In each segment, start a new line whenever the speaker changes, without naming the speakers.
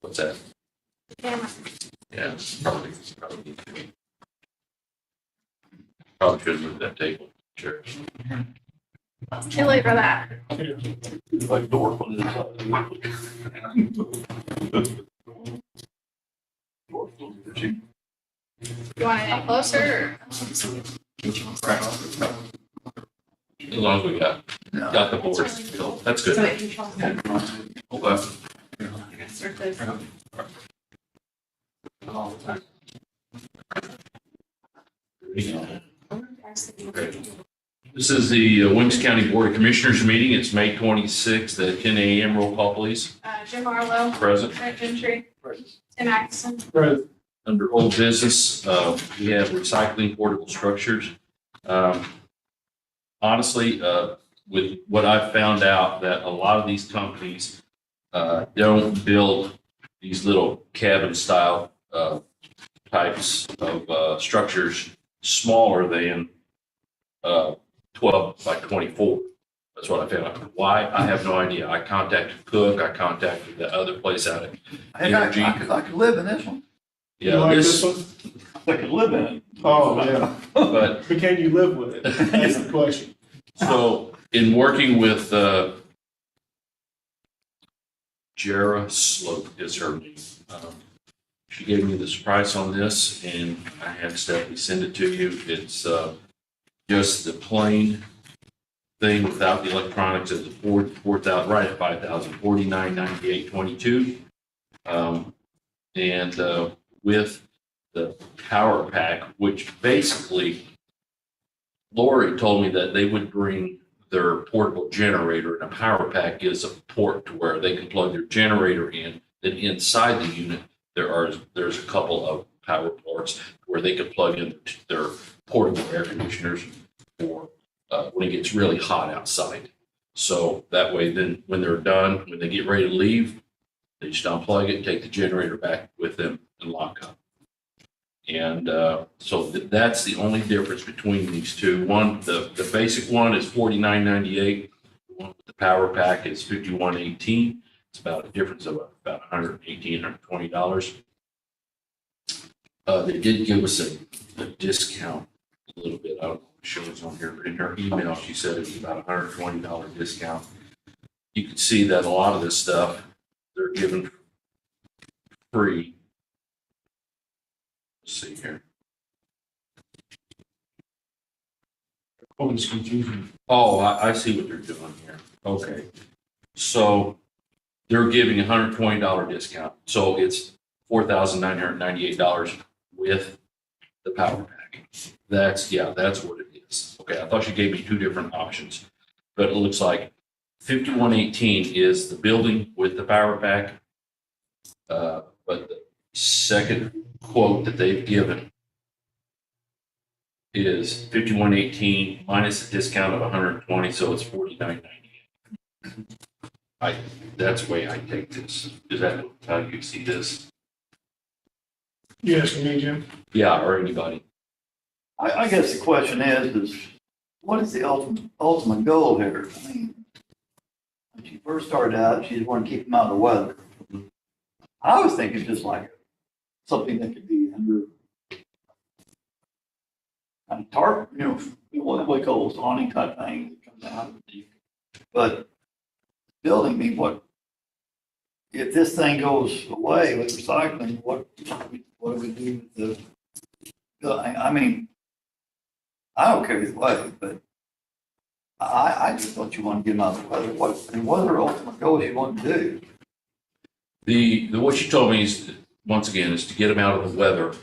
What's that?
Camera.
Yeah, probably should move that table. Sure.
Too late for that.
Like door on this
You want it in closer?
As long as we got the board. That's good. Okay. This is the Winston County Board of Commissioners meeting. It's May 26th at 10 a.m. Roll call, please.
Jim Arlo.
Present.
Brett Gentry. Tim Atkinson.
Present.
Under old business, we have recycling portable structures. Honestly, with what I've found out, that a lot of these companies don't build these little cabin style types of structures smaller than 12 by 24. That's what I found out. Why? I have no idea. I contacted Cook. I contacted the other place out of Energy.
I could live in this one.
You
Yeah,
like
this,
one?
I could live in it.
Oh, yeah.
but
But can you live with it? That's the question.
so in working with Jara Slope is her name. She gave me this price on this, and I had Stephanie send it to you. It's just the plain thing without the electronics at the 4,000, right at 5,000, 49.98.22, and with the power pack, which basically Lori told me that they would bring their portable generator, and a power pack is a port to where they can plug their generator in. Then inside the unit, there's a couple of power ports where they can plug in their portable air conditioners for when it gets really hot outside. So that way, then when they're done, when they get ready to leave, they just unplug it, take the generator back with them, and lock up. And so that's the only difference between these two. One, the basic one is $49.98. The one with the power pack is $51.18. It's about a difference of about $118, $120. They did give us a discount a little bit. I don't know if it shows on here, but in her email, she said it was about $120 discount. You can see that a lot of this stuff they're given free. Let's see here.
Oh, it's confusing.
Oh, I see what they're doing here. Okay. So they're giving $120 discount. So it's $4,998 with the power pack. That's what it is. Okay. I thought she gave me two different options, but it looks like 5118 is the building with the power pack. But the second quote that they've given is 5118 minus a discount of 120, so it's 49.98. That's the way I take this. Is that how you see this?
You asking me, Jim?
Yeah, or anybody.
I guess the question is what is the ultimate goal here? I mean, when she first started out, she just wanted to keep them out of the weather. I was thinking just like something that could be under a tarp, what we call those awning type thing that comes out. But building me, if this thing goes away with recycling, what do we do with the, I mean, I don't care either way, but I just thought you want to get them out of the weather. What are the ultimate goals you want to do?
The what she told me is, once again, is to get them out of the weather.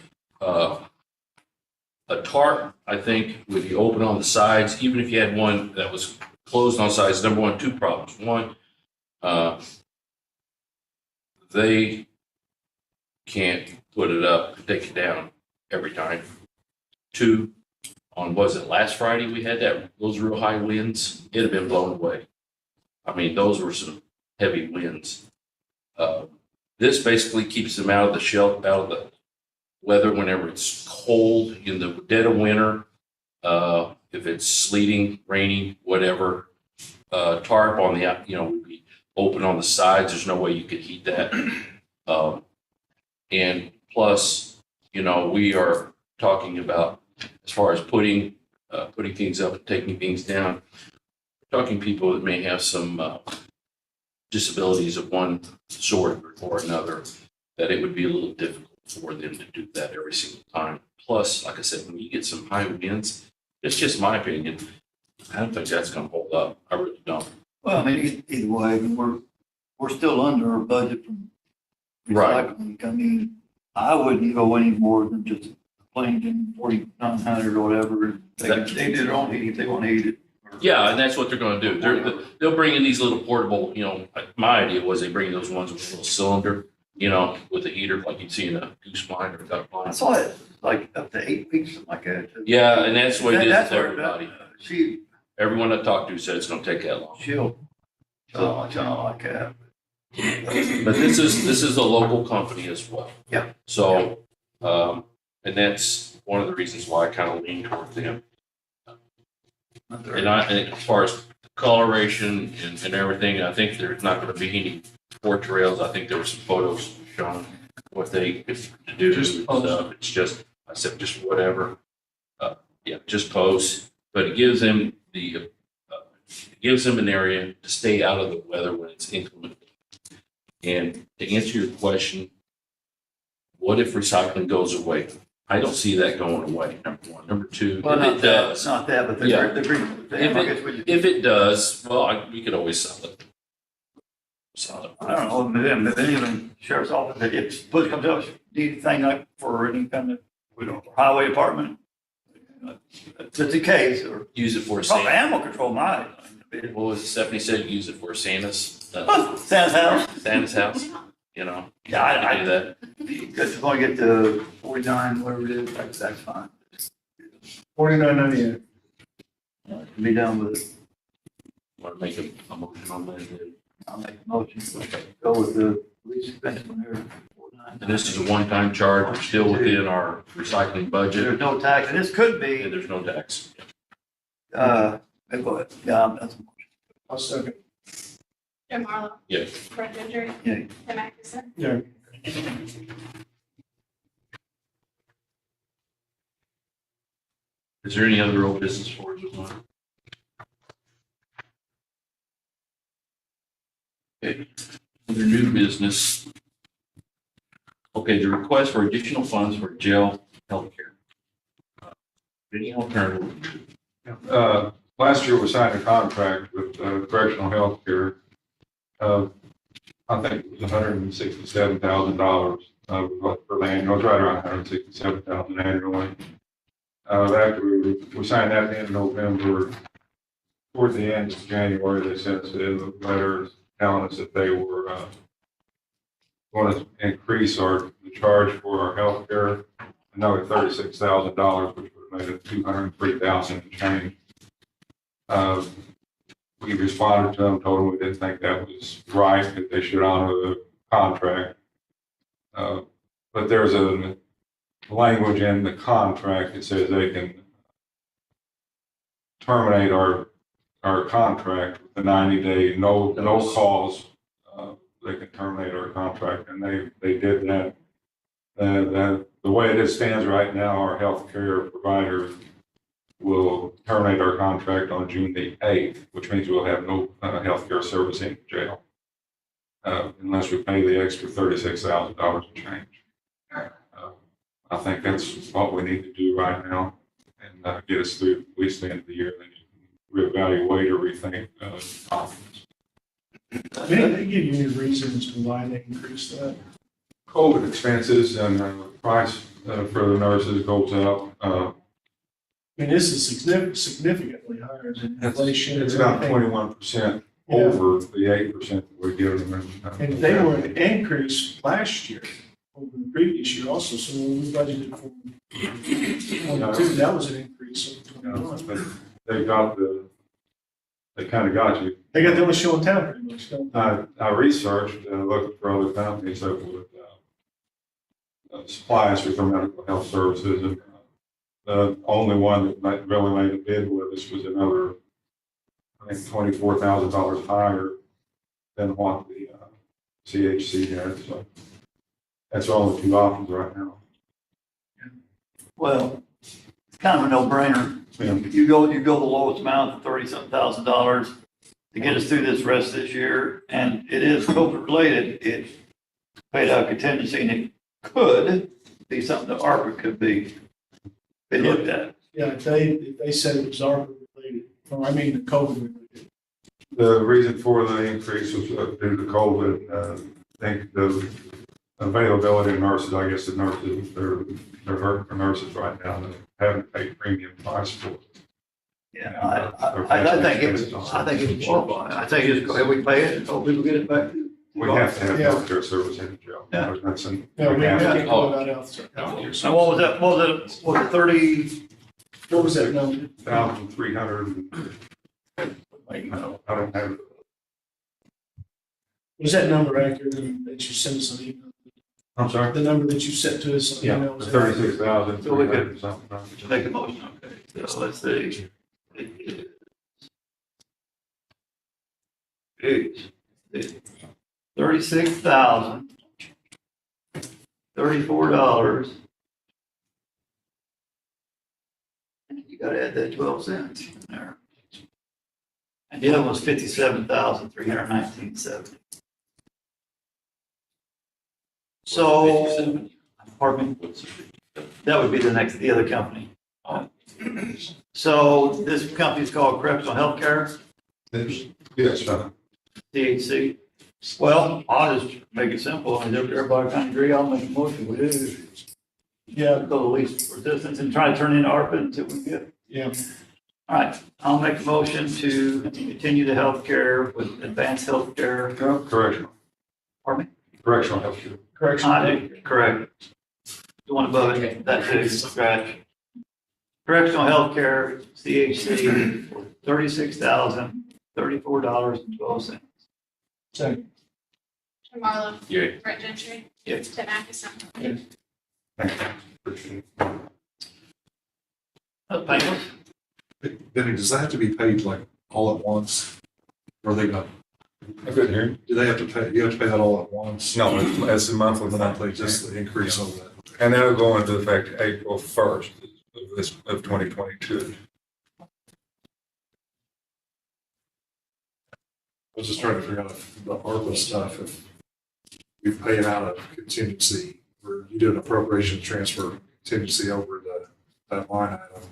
A tarp, I think, would be open on the sides, even if you had one that was closed on sides. Number one, two problems. One, they can't put it up, take it down every time. Two, was it last Friday we had those real high winds? It had been blown away. I mean, those were some heavy winds. This basically keeps them out of the weather whenever it's cold in the dead of winter. If it's sleeting, raining, whatever, tarp on the would be open on the sides. There's no way you could heat that. And plus, we are talking about as far as putting things up and taking things down, talking people that may have some disabilities of one sort or another, that it would be a little difficult for them to do that every single time. Plus, like I said, when you get some high winds, it's just my opinion, I don't think that's going to hold up. I really don't.
Well, I mean, either way, I mean, we're still under our budget from
Right.
recycling. I mean, I wouldn't go any more than just plain 4,900 or whatever. They do their own heating if they want to heat it.
Yeah, and that's what they're going to do. They'll bring in these little portable, like my idea was they bring those ones with a little cylinder, with a heater like you'd see in a goose blind or a duck
I
blind.
saw it like up to 8 weeks, something like that.
Yeah, and that's the way it is
That's
with
where
everybody.
She'll
Everyone I talked to said it's going to take that long.
like that.
But this is a local company as well.
Yeah.
So, and that's one of the reasons why I kind of lean toward them. And as far as coloration and everything, I think there's not going to be any portrayals. I think there were some photos showing what they could do.
Just post.
It's just, I said, just whatever. Just post. But it gives them an area to stay out of the weather when it's inclement. And to answer your question, what if recycling goes away? I don't see that going away, number one. Number two,
Well,
if it does,
not that, but
Yeah.
if
if it does, well, we could always sell it.
I don't know, maybe even sheriff's office, if push comes up, need anything like for any kind of, highway department. If it's the case, or
Use it for
probably
Santa.
animal control might.
What was it Stephanie said? Use it for Santa's
Santa's house.
Santa's house.
Yeah,
You can do that.
Because you're going to get to 49, whatever it is, that's fine.
49.98.
Can be done with it.
Want to make a motion on that?
I'll make a motion. Go with the least expensive one there.
And this is a one-time charge. We're still within our recycling budget,
There's no tax, and this could
and
be,
there's no tax.
go ahead. Yeah, that's.
I'll second.
Jim Marlowe.
Yeah.
Brett Ginger.
Yeah.
Tim Atkinson.
Yeah.
Is there any other old business for us? Okay, under new business. Okay, the request for additional funds for jail healthcare. Any alternative?
Last year, we signed a contract with correctional health care. I think it was $167,000 for the annual, it was right around $167,000 annually. After we signed that at the end of November, toward the end of January, they sent us a letter telling us that they were going to increase the charge for our health care another $36,000, which would have made it $203,000 and change. We responded to them, told them we didn't think that was right, that they should honor the contract. But there's a language in the contract that says they can terminate our contract with the 90-day, no cause. They can terminate our contract, and they did that. The way it stands right now, our healthcare provider will terminate our contract on June the 8th, which means we'll have no healthcare service in jail unless we pay the extra $36,000 and change. I think that's what we need to do right now and get us through at least the end of the year. Then you can reevaluate or rethink options.
Did they give you any reasons to why they increased that?
COVID expenses and price for the nurses goes up.
I mean, this is significantly higher than inflation.
It's about 21% over the 8% that we're giving them.
And they were an increase last year over the previous year also, so when we budgeted for 22, that was an increase of 21.
But they kind of got you.
They got the only show in town pretty much, don't they?
I researched and looked for other companies that would supply us with their medical health services. And the only one that really made a bid with us was another, I think, $24,000 higher than what the CHC has, so that's all the two options right now.
Well, it's kind of a no-brainer.
Yeah.
You go the lowest amount, $30-something thousand to get us through this rest of this year, and it is COVID related. It's paid out contingency, and it could be something that ARPA could be looked at.
Yeah, if they said it was ARPA related, or I mean, the COVID related.
The reason for the increase was due to COVID. I think the availability of nurses, I guess the nurses, they're hurting for nurses right now that haven't paid premium price for it.
Yeah, I think it's qualifying. I think it's, we pay it, and hope people get it back.
We have to have
Yeah.
healthcare service in the job.
Yeah.
That's an,
Yeah, we
have to.
can't go without health.
And what was that, was it 30?
What was that number?
1,300. I don't have.
Was that number accurate that you sent us an email?
I'm sorry.
The number that you sent to us on email? was that accurate?
36,000.
So we could- To make a motion, okay, so let's see. It's $36,034. You gotta add that 12 cents in there. And the other one's 57,319.70. So, pardon me, that would be the other company. So this company's called Correctional Healthcare,
Yes,
DHC. Well, I'll just make it simple. I mean, if everybody kind of agree, I'll make a motion. We do.
Yeah,
Go the least resistance and try to turn in ARPA until we get.
yeah.
All right, I'll make a motion to continue the healthcare with advanced healthcare.
correctional.
Pardon me?
Correctional health care.
Correction.
Correct. The one above it, that too, scratch. Correctional healthcare, CHC, $36,034.12.
Second.
Jim Marlowe.
Yeah.
Brett Gentry.
Yes.
Tim Atkinson.
Thank you. Appreciate it.
That's painless.
Benny, does that have to be paid like all at once? Or are they not,
I couldn't hear you.
do they have to pay, you have to pay that all at once?
No, it's a monthly.
Monthly, just the increase of that.
And that'll go into effect April 1st of 2022.
I was just trying to figure out if the ARPA stuff, if we pay it out of contingency, or you do an appropriation transfer contingency over that line item.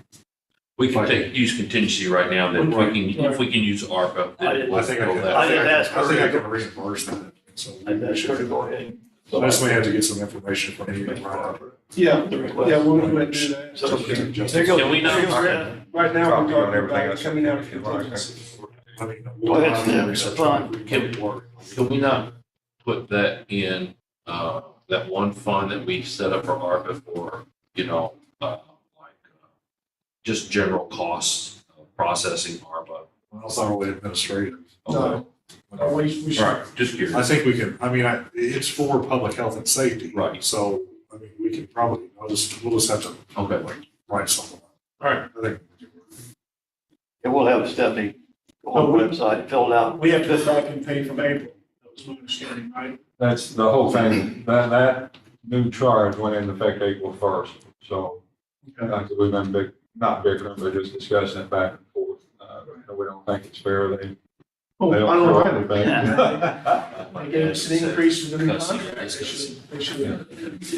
We can use contingency right now, then if we can use ARPA, then we'll
I think I
go
can,
that.
I didn't ask
I think I
her.
can reimburse that. So
I
we
just heard her
should,
go ahead.
I just may have to get some information from you. Right.
Yeah,
The
yeah,
request.
we'll go ahead and do that.
So,
Okay.
there you go.
Can we not-
There you go, Brett.
Right now,
Copy
we're
on
talking
everything
about
else
coming out of
if you like.
contingency.
I mean,
Go ahead, Steve. That's fine.
Can we not put that in, that one fund that we set up for ARPA for, just general costs of processing ARPA?
Well, it's not really administrative.
No. We should.
Right, just
I
curious.
think we can, I mean, it's for public health and safety.
Right.
So, I mean, we can probably, we'll just have to
Okay.
write something.
All right.
I think.
Yeah, we'll have Stephanie go on the website, fill it out.
We have to go back and pay from April. That was my understanding, right?
That's the whole thing. That new charge went into effect April 1st. So we've been not bickering, but just discussing it back and forth. We don't think it's fair. They
Oh, I
don't
don't know
throw
either.
everything.
They gave us an increase for the new contract. They should.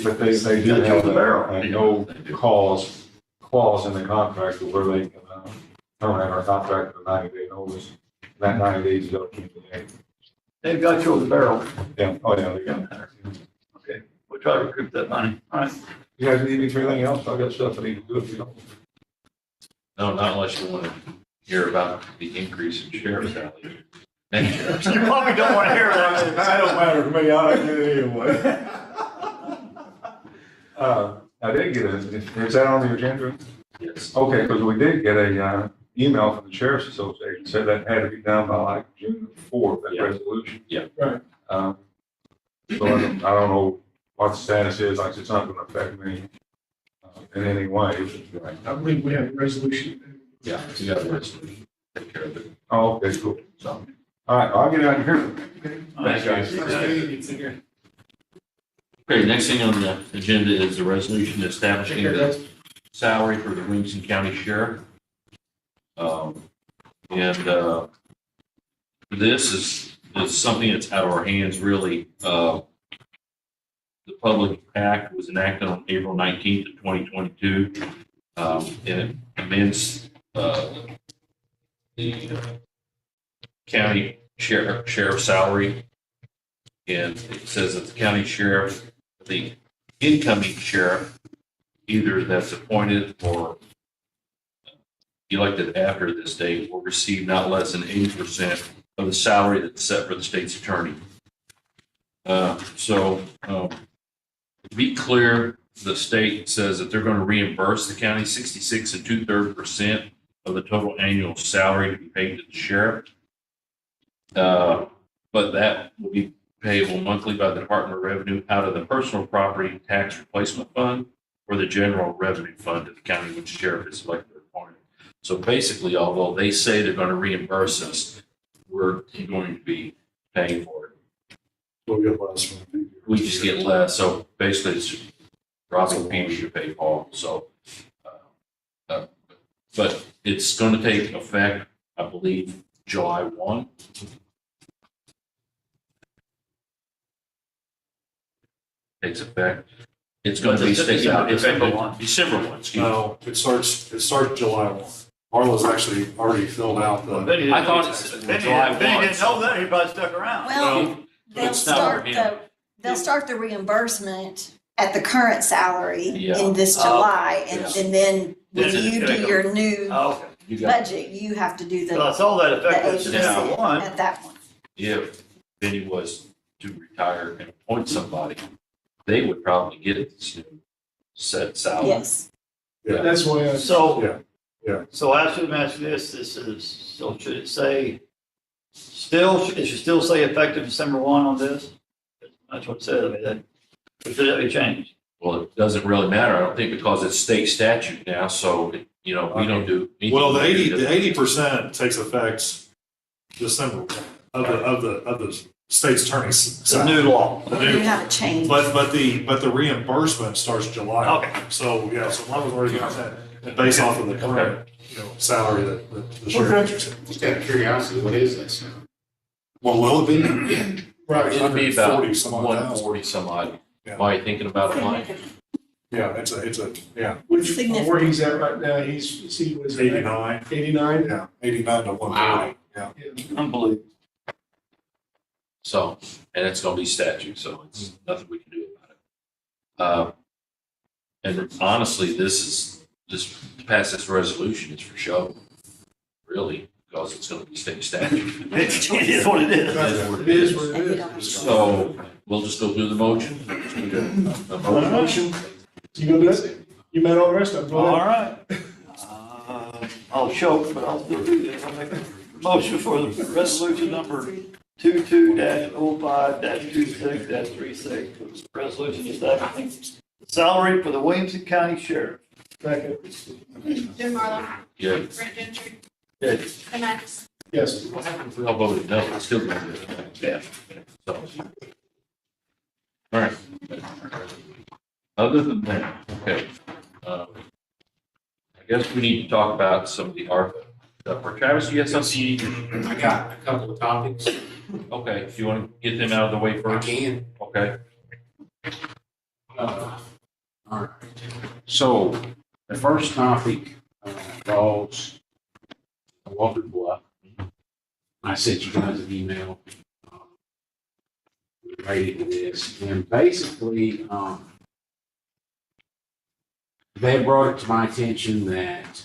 But they do have a no cause clause in the contract where they can terminate our contract with a 90-day notice. That 90 days is up to the day.
They've got you over the barrel.
Yeah, oh yeah, they got it.
Okay, we'll try to recoup that money. All right.
You guys need anything else? I got stuff I need to do if you don't.
No, not unless you want to hear about the increase in sheriff's salary. Next year.
You probably don't want to hear that.
That don't matter to me, I don't get it anyway. I did get is that on the agenda?
Yes.
Okay, because we did get a email from the Sheriff's Association, said that had to be done by like June 4th, that
Yeah.
resolution.
Yeah.
Right.
So I don't know what the status is, like it's not going to affect me in any way. Right.
I believe we have a resolution.
Yeah, you got a resolution. Take care of it.
Oh, okay, cool. So, all All right, I'll get out of here.
Thanks, guys.
Okay.
Okay, next thing on the agenda is the resolution establishing the salary for the Winston County Sheriff. This is something that's out of our hands, really. The Public Act was enacted on April 19th of 2022, and it amends the county sheriff salary. And it says that the county sheriff, the incoming sheriff, either that's appointed or elected after this date, will receive not less than 80% of the salary that's set for the state's attorney. To be clear, the state says that they're going to reimburse the county 66 2/3% of the total annual salary to be paid to the sheriff. But that will be payable monthly by the Department of Revenue out of the personal property tax replacement fund or the general revenue fund of the county which sheriff is elected or appointed. So basically, although they say they're going to reimburse us, we're going to be paying for it.
We'll get less.
We just get less. So basically, it's robbing Peter to pay Paul. So, but it's going to take effect, I believe, July 1. Takes effect. It's going to be
December 1.
December 1. Excuse me.
No, it starts July 1. Marla's actually already filled out the.
I thought it said July 1.
Benny didn't know that, he probably stuck around.
Well,
It's not for him.
they'll start the reimbursement at the current salary
Yeah.
in this July, and then when
Then it's
you
gonna
do
go-
your new
Oh, okay.
You got,
budget, you have to do
So
the
I saw that
the
effective
80%
December 1.
at that one.
if Benny was to retire and appoint somebody, they would probably get this new set salary.
Yes.
Yeah.
That's why I.
So,
Yeah.
so I should mention this is, so should it say, it should still say effective December 1 on this? That's what it says, I mean, that, or should that be changed?
Well, it doesn't really matter, I don't think, because it's state statute now, so, we don't do. anything.
Well, the 80% takes effect December of the state's attorney's.
It's a
salary.
new law.
The
You
new-
have it changed.
But the reimbursement starts July.
Okay.
So, yeah, so one was already got that, and based off of the current, salary that the sheriff.
Just out of curiosity, what is this now?
Well, will it be? Right.
It'd be about
140 some odd thousand.
140 some odd.
Yeah.
Why are you thinking about it, Mike?
Yeah, it's a, yeah,
Which, where he's at right now, he was.
89,
89?
yeah, 89 to 140, yeah.
Yeah.
Unbelievable.
So, and it's gonna be statute, so it's nothing we can do about it. And honestly, to pass this resolution is for show, really, because it's gonna be state statute.
It is what it is.
It is what it
And you
is.
don't-
So, we'll just go through the motion. Just need a motion.
You gonna do it? You met all the rest of them. Go
All
ahead.
right. I'll choke, but I'll still do this. I'll make a motion for the resolution number 22-05-26-36. Resolution establishing the salary for the Williamson County Sheriff.
Second.
Jim Marlowe,
Yeah,
Brent Gentry,
Yeah.
Tim Max.
Yes.
what happens if we all voted no? It's still gonna be.
Yeah.
So. All right. Other than that, okay. I guess we need to talk about some of the ARPA stuff. Travis, you have something?
I got a couple of topics.
Okay, if you want to get them out of the way
I
first?
can.
Okay.
All right. So the first topic involves Walter Bluff. I sent you guys an email related to this, and basically, they brought it to my attention that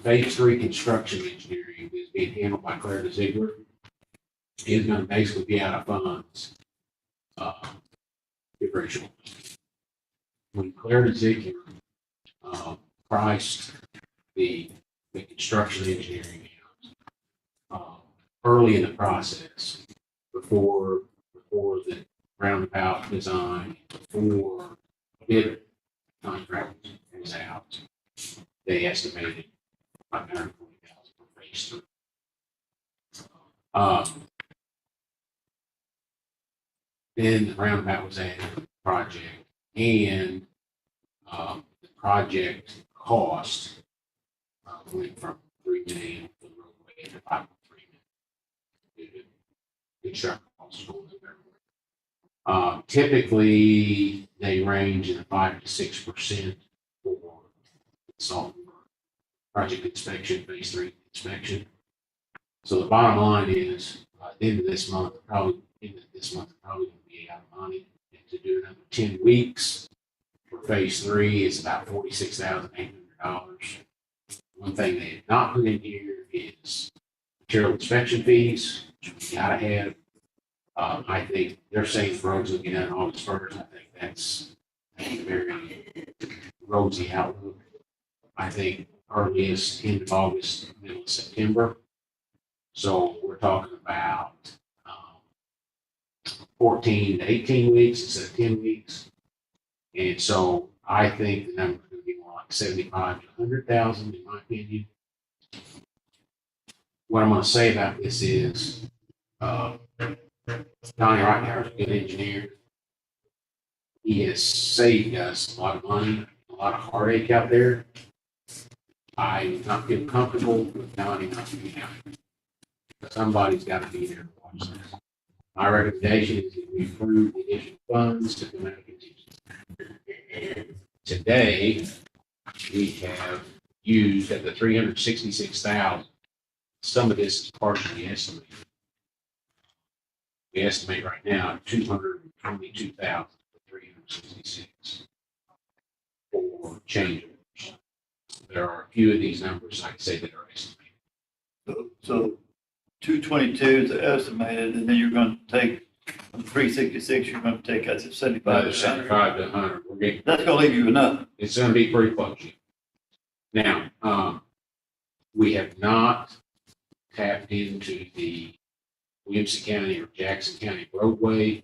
phase 3 construction engineering is being handled by Claire Ziegler. Is going to basically be out of funds. Differential. When Claire Ziegler priced the construction engineering early in the process, before the roundabout design, before bid contract was out, they estimated $520,000 for phase 3. Then the roundabout was added to the project, and the project cost went from 3 million for the roadway to 5.3 million. Due to construction costs going up everywhere. Typically, they range in the 5 to 6% for consultant project inspection, phase 3 inspection. So the bottom line is, at the end of this month, probably going to be out of money. And to do another 10 weeks for phase 3 is about $46,800. One thing they have not put in here is material inspection fees, which we gotta have. I think they're saying the roads will get done August 1st. I think that's a very rosy outlook. I think earliest end of August, middle of September. So we're talking about 14 to 18 weeks instead of 10 weeks. And so I think the number is going to be more like 75 to 100,000 in my opinion. What I'm going to say about this is, Donnie Reitmeier is a good engineer. He has saved us a lot of money, a lot of heartache out there. I do not feel comfortable with Donnie not being out there. Somebody's got to be there to watch this. My recommendation is that we approve the additional funds to come out of contingency. Today, we have used at the 366,000. Some of this is partially estimated. We estimate right now 222,366 for change orders. There are a few of these numbers, like I say, that are estimated.
So 222 is estimated, and then you're going to take from 366, you're going to take out 75 to 100.
75 to 100. We're getting,
That's going to leave you enough.
it's going to be pretty close. Now, we have not tapped into the Winston County or Jackson County roadway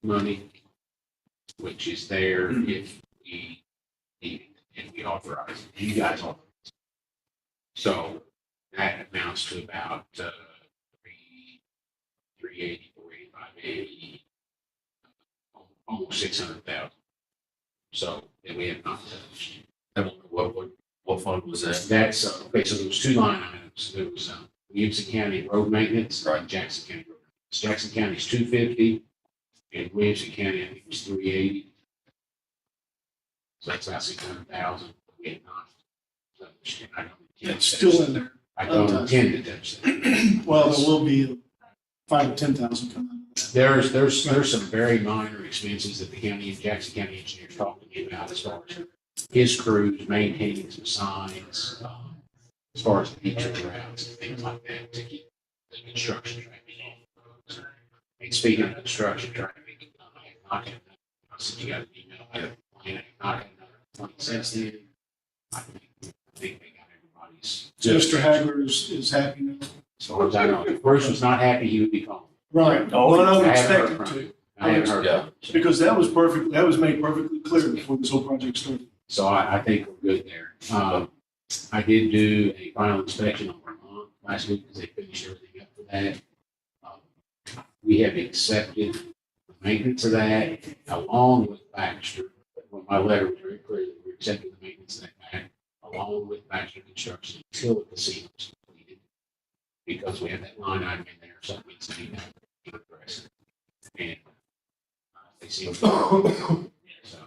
money, which is there if we need it, and we authorize it. You guys authorize it. So that amounts to about 380, 485, 80, almost 600,000. So that we have not touched.
And what fund was that?
That's, okay, so there was two line items. There was Williamson County road maintenance, and Jackson County road maintenance. Jackson County is 250, and Williamson County, I think, was 380. So that's about 600,000. We have not touched. I don't intend
It's
to
still
touch
in
that.
there.
I don't intend to touch that.
Well, there will be 5 to 10,000 coming out of that.
There's some very minor expenses that the county and Jackson County engineers talked to me about as far as his crews maintaining some signs, as far as the detour routes and things like that to keep the construction traffic on. And speaking of construction traffic, I have not had, I sent you guys an email, I have not had another 20 cents in. I think they got everybody's.
Mr. Hagler is happy now.
As far as I know, if Bruce was not happy, he would be calling.
Right.
Oh,
Well, I would
I haven't
expect
heard
him
from
to,
him. I haven't heard
Yeah.
from him.
because that was made perfectly clear before this whole project started.
So I think we're good there. I did do a final inspection on Vermont last week because they finished everything up for that. We have accepted the maintenance of that along with Baxter. Well, my letter was very clear that we're accepting the maintenance of that back along with Baxter Construction until the casino is completed. Because we have that line item in there, something needs to be done to address it. And they seem to, so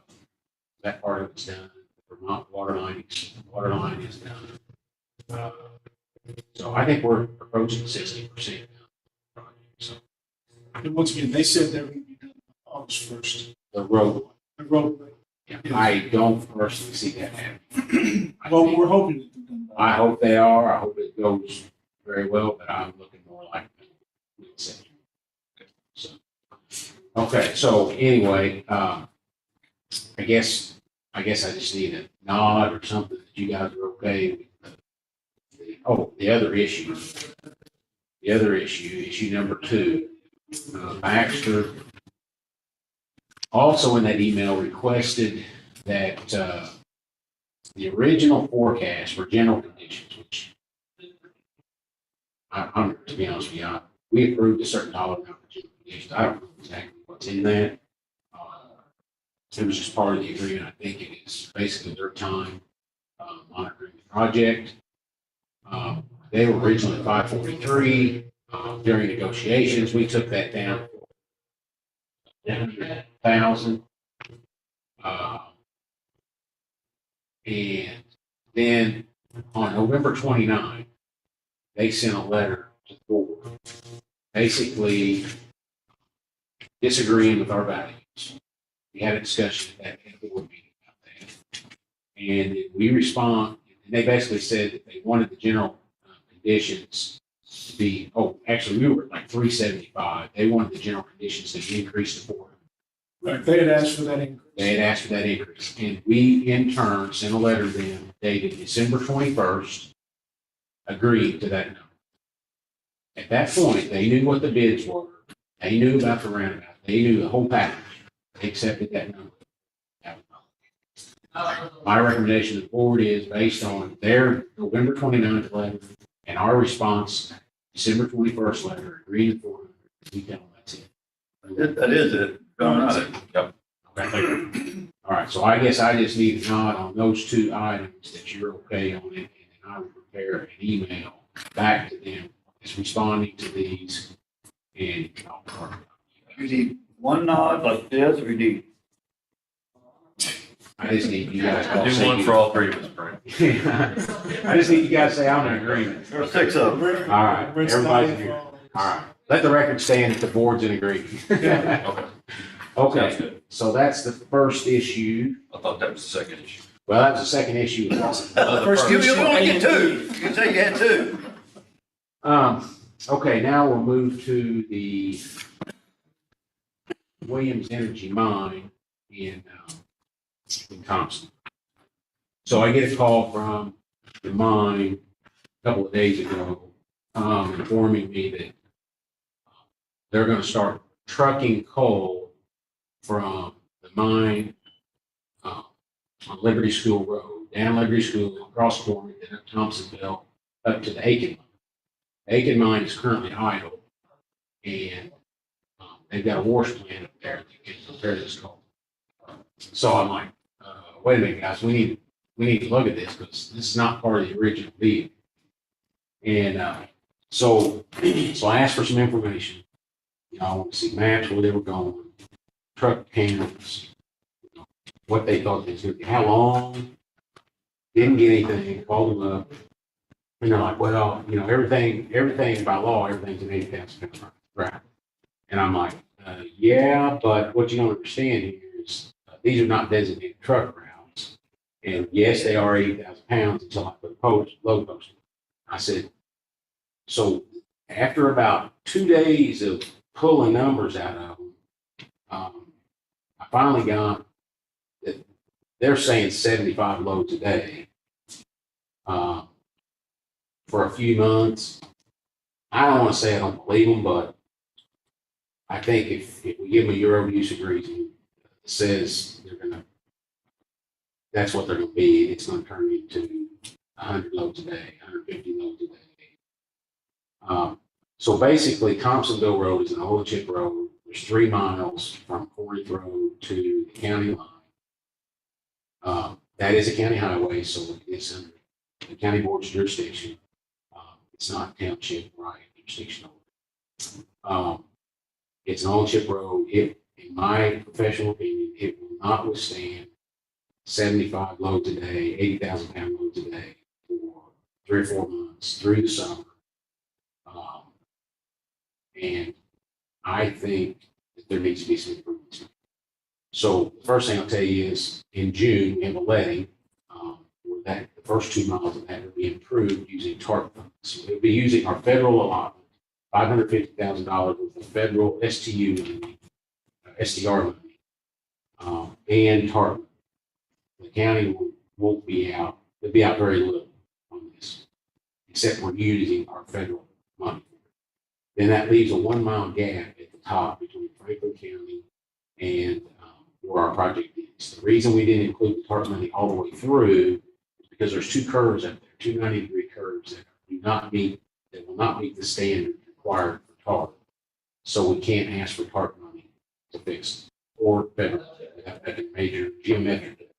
that part of it's done. The Vermont water line is done. So I think we're approaching 60% now. So
And once again, they said they were going to be done August 1st.
the road,
The roadway.
I don't personally see that happening.
Well, we're hoping that they're done.
I hope they are. I hope it goes very well, but I'm looking more like mid-September. So, okay, so anyway, I guess I just need a nod or something that you guys are okay with. The other issue. Issue number 2, Baxter also in that email requested that the original forecast for general conditions, which I'm to be honest with you, we approved a certain dollar amount for general conditions. I don't know exactly what's in that. It was just part of the agreement. I think it is basically their time monitoring the project. They were originally 543 during negotiations. We took that down for 100,000. And then on November 29th, they sent a letter to the board, basically disagreeing with our values. We had a discussion at that board meeting about that. And we respond, and they basically said that they wanted the general conditions to be, actually, we were at like 375. They wanted the general conditions to be increased to 400.
Right, they had asked for that increase.
They had asked for that increase. And we, in turn, sent a letter to them dated December 21st, agreeing to that number. At that point, they knew what the bids were. They knew about the roundabout. They knew the whole package. They accepted that number. My recommendation to the board is based on their November 29th letter and our response, December 21st letter, agreeing for it. We tell them that's it.
That is it.
Yep.
Okay. All right, so I guess I just need a nod on those two items that you're okay on it, and then I will prepare an email back to them that's responding to these, and I'll talk about
You need one nod like this, or you need,
I just need you guys all
Do
say
one for all three of us, Brent.
I just need you guys to say I'm in agreement.
there are 6 of them.
All right, everybody's in here. All right, let the record stand that the board's in agreement.
Okay. Sounds
Okay,
good.
so that's the first issue.
I thought that was the second issue.
Well, that was the second issue.
First
You
issue.
only get 2. You say you had 2.
Okay, now we'll move to the Williams Energy Mine in Thompson. So I get a call from the mine a couple of days ago, informing me that they're going to start trucking coal from the mine on Liberty School Road, down Liberty School, across Corman, then up Thompsonville, up to the Aiken Mine. The Aiken Mine is currently idle, and they've got a wash plant up there that can prepare this coal. So I'm like, wait a minute, guys, we need to look at this because this is not part of the original deal. And so I asked for some information. I want to see maps, where they were going, truck counts, what they thought they was going to be, how long. Didn't get anything, called them up. And they're like, well, everything by law, everything's an 8,000 pound right. And I'm like, yeah, but what you don't understand here is these are not designated truck routes. And yes, they are 80,000 pounds until I put load post. I said, so after about 2 days of pulling numbers out of them, I finally got that they're saying 75 loads a day for a few months. I don't want to say I don't believe them, but I think if we give them a year over use agreement, it says that's what they're going to be. It's going to turn into 100 loads a day, 150 loads a day. So basically, Thompsonville Road is an oil chip road. There's 3 miles from Corinth Road to the county line. That is a county highway, so it's under the county board's jurisdiction. It's not township, right, jurisdiction. It's an oil chip road. In my professional opinion, it will not withstand 75 loads a day, 80,000 pound loads a day for 3 or 4 months through the summer. And I think that there needs to be some improvements. So the first thing I'll tell you is in June, we have a letting where the first 2 miles of that will be improved using TARP funds. So we'll be using our federal allotment, $550,000 with the federal STU money, SDR money, and TARP. The county won't be out. They'll be out very little on this, except we're using our federal money. Then that leaves a 1 mile gap at the top between Franklin County and where our project is. The reason we didn't include the TARP money all the way through is because there's 2 curves up there, 2 90-degree curves that will not meet the standard required for TARP. So we can't ask for TARP money to fix or federal. We have to make a major geometric.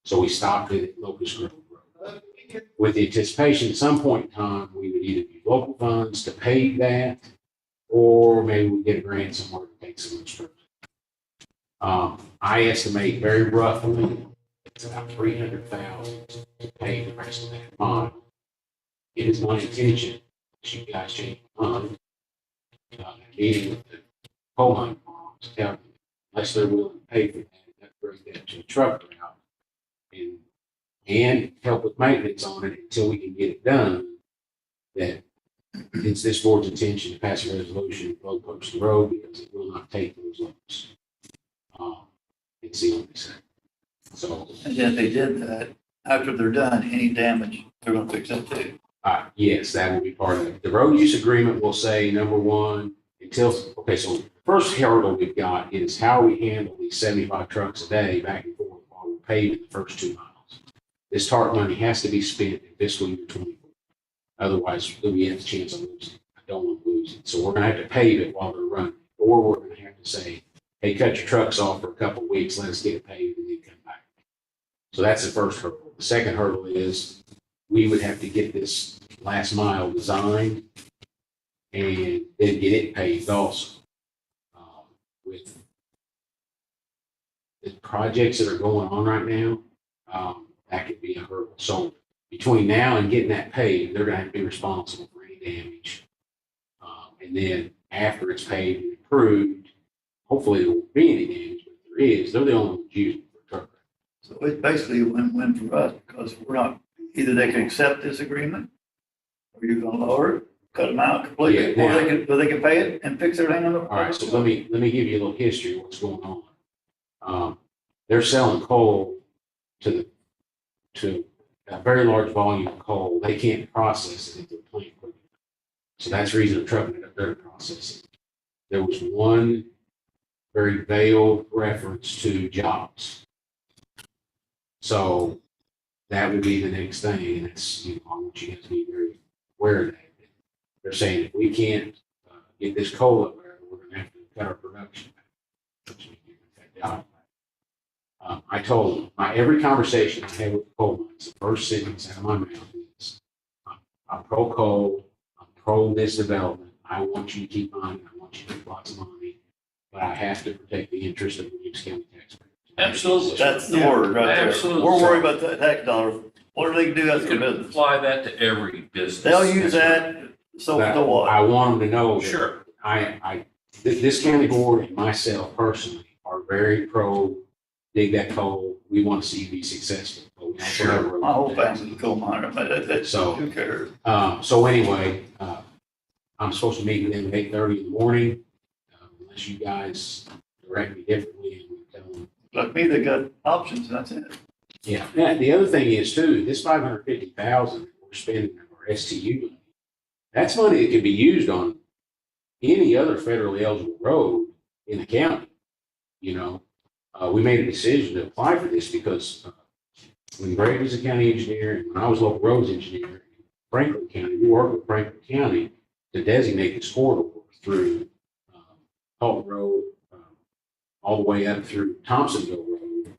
So we stopped it at Locust Grove Road. With the anticipation at some point in time, we would either use local funds to pay that, or maybe we get a grant somewhere to take some of those trips. I estimate very roughly, it's about 300,000 to pay the rest of that bond. It is my intention, that you guys change your mind, meeting with the coal mine farms, tell them, unless they're willing to pay for that, upgrade that to a truck route, and help with maintenance on it until we can get it done, that it's this board's intention to pass a resolution to blow post the road because it will not take those loads. It's the only thing. So,
And then if they did that, after they're done, any damage, they're gonna fix that too.
yes, that will be part of it. The road use agreement will say, number one, okay, so the first hurdle we've got is how we handle these 75 trucks a day back and forth while we're paving the first 2 miles. This TARP money has to be spent in fiscal year 24. Otherwise, we have a chance of losing. I don't want to lose it. So we're going to have to pave it while they're running, or we're going to have to say, hey, cut your trucks off for a couple of weeks, let us get it paved, and then come back. So that's the first hurdle. The second hurdle is we would have to get this last mile designed and then get it paved also. With the projects that are going on right now, that could be a hurdle. So between now and getting that paved, they're going to have to be responsible for any damage. And then after it's paved and approved, hopefully there won't be any damage, but if there is, they're the only ones using it for truck.
So it's basically a win-win for us because we're not, either they can accept this agreement or you're gonna lower it, cut them out completely,
Yeah,
or they can pay it and fix everything on the.
All right, so let me give you a little history of what's going on. They're selling coal to a very large volume of coal. They can't process it into the plant quickly. So that's the reason they're trucking it up there to process it. There was one very veiled reference to jobs. So that would be the next thing, and it's, I want you guys to be very aware of that. They're saying if we can't get this coal up there, we're gonna have to cut our production back. I told them, every conversation I had with the coal mines, the first sentence out of my mouth is, I'm pro coal, I'm pro this development, I want you to keep mining, I want you to make lots of money, but I have to protect the interest of the Williams County taxpayers.
Absolutely.
That's the word right there.
Absolutely.
We're worried about the tax dollars. Whatever they can do, that's
You
their
can
business.
apply that to every business.
They'll use that, so what?
I want them to know that
Sure.
this county board and myself personally are very pro dig that coal. We want to see you be successful. But we also have a road
My whole
to tax.
family's a coal miner, but that's,
So-
who cares?
So anyway, I'm supposed to meet with them at 8:30 in the morning. Unless you guys direct me differently and we tell them.
Like me, they got options, that's it.
Yeah, and the other thing is too, this 550,000 we're spending on our STU money, that's money that can be used on any other federally eligible road in the county. We made a decision to apply for this because when Greg was a county engineer and when I was local roads engineer in Franklin County, we worked with Franklin County to designate this corridor through Colton Road, all the way up through Thompsonville Road,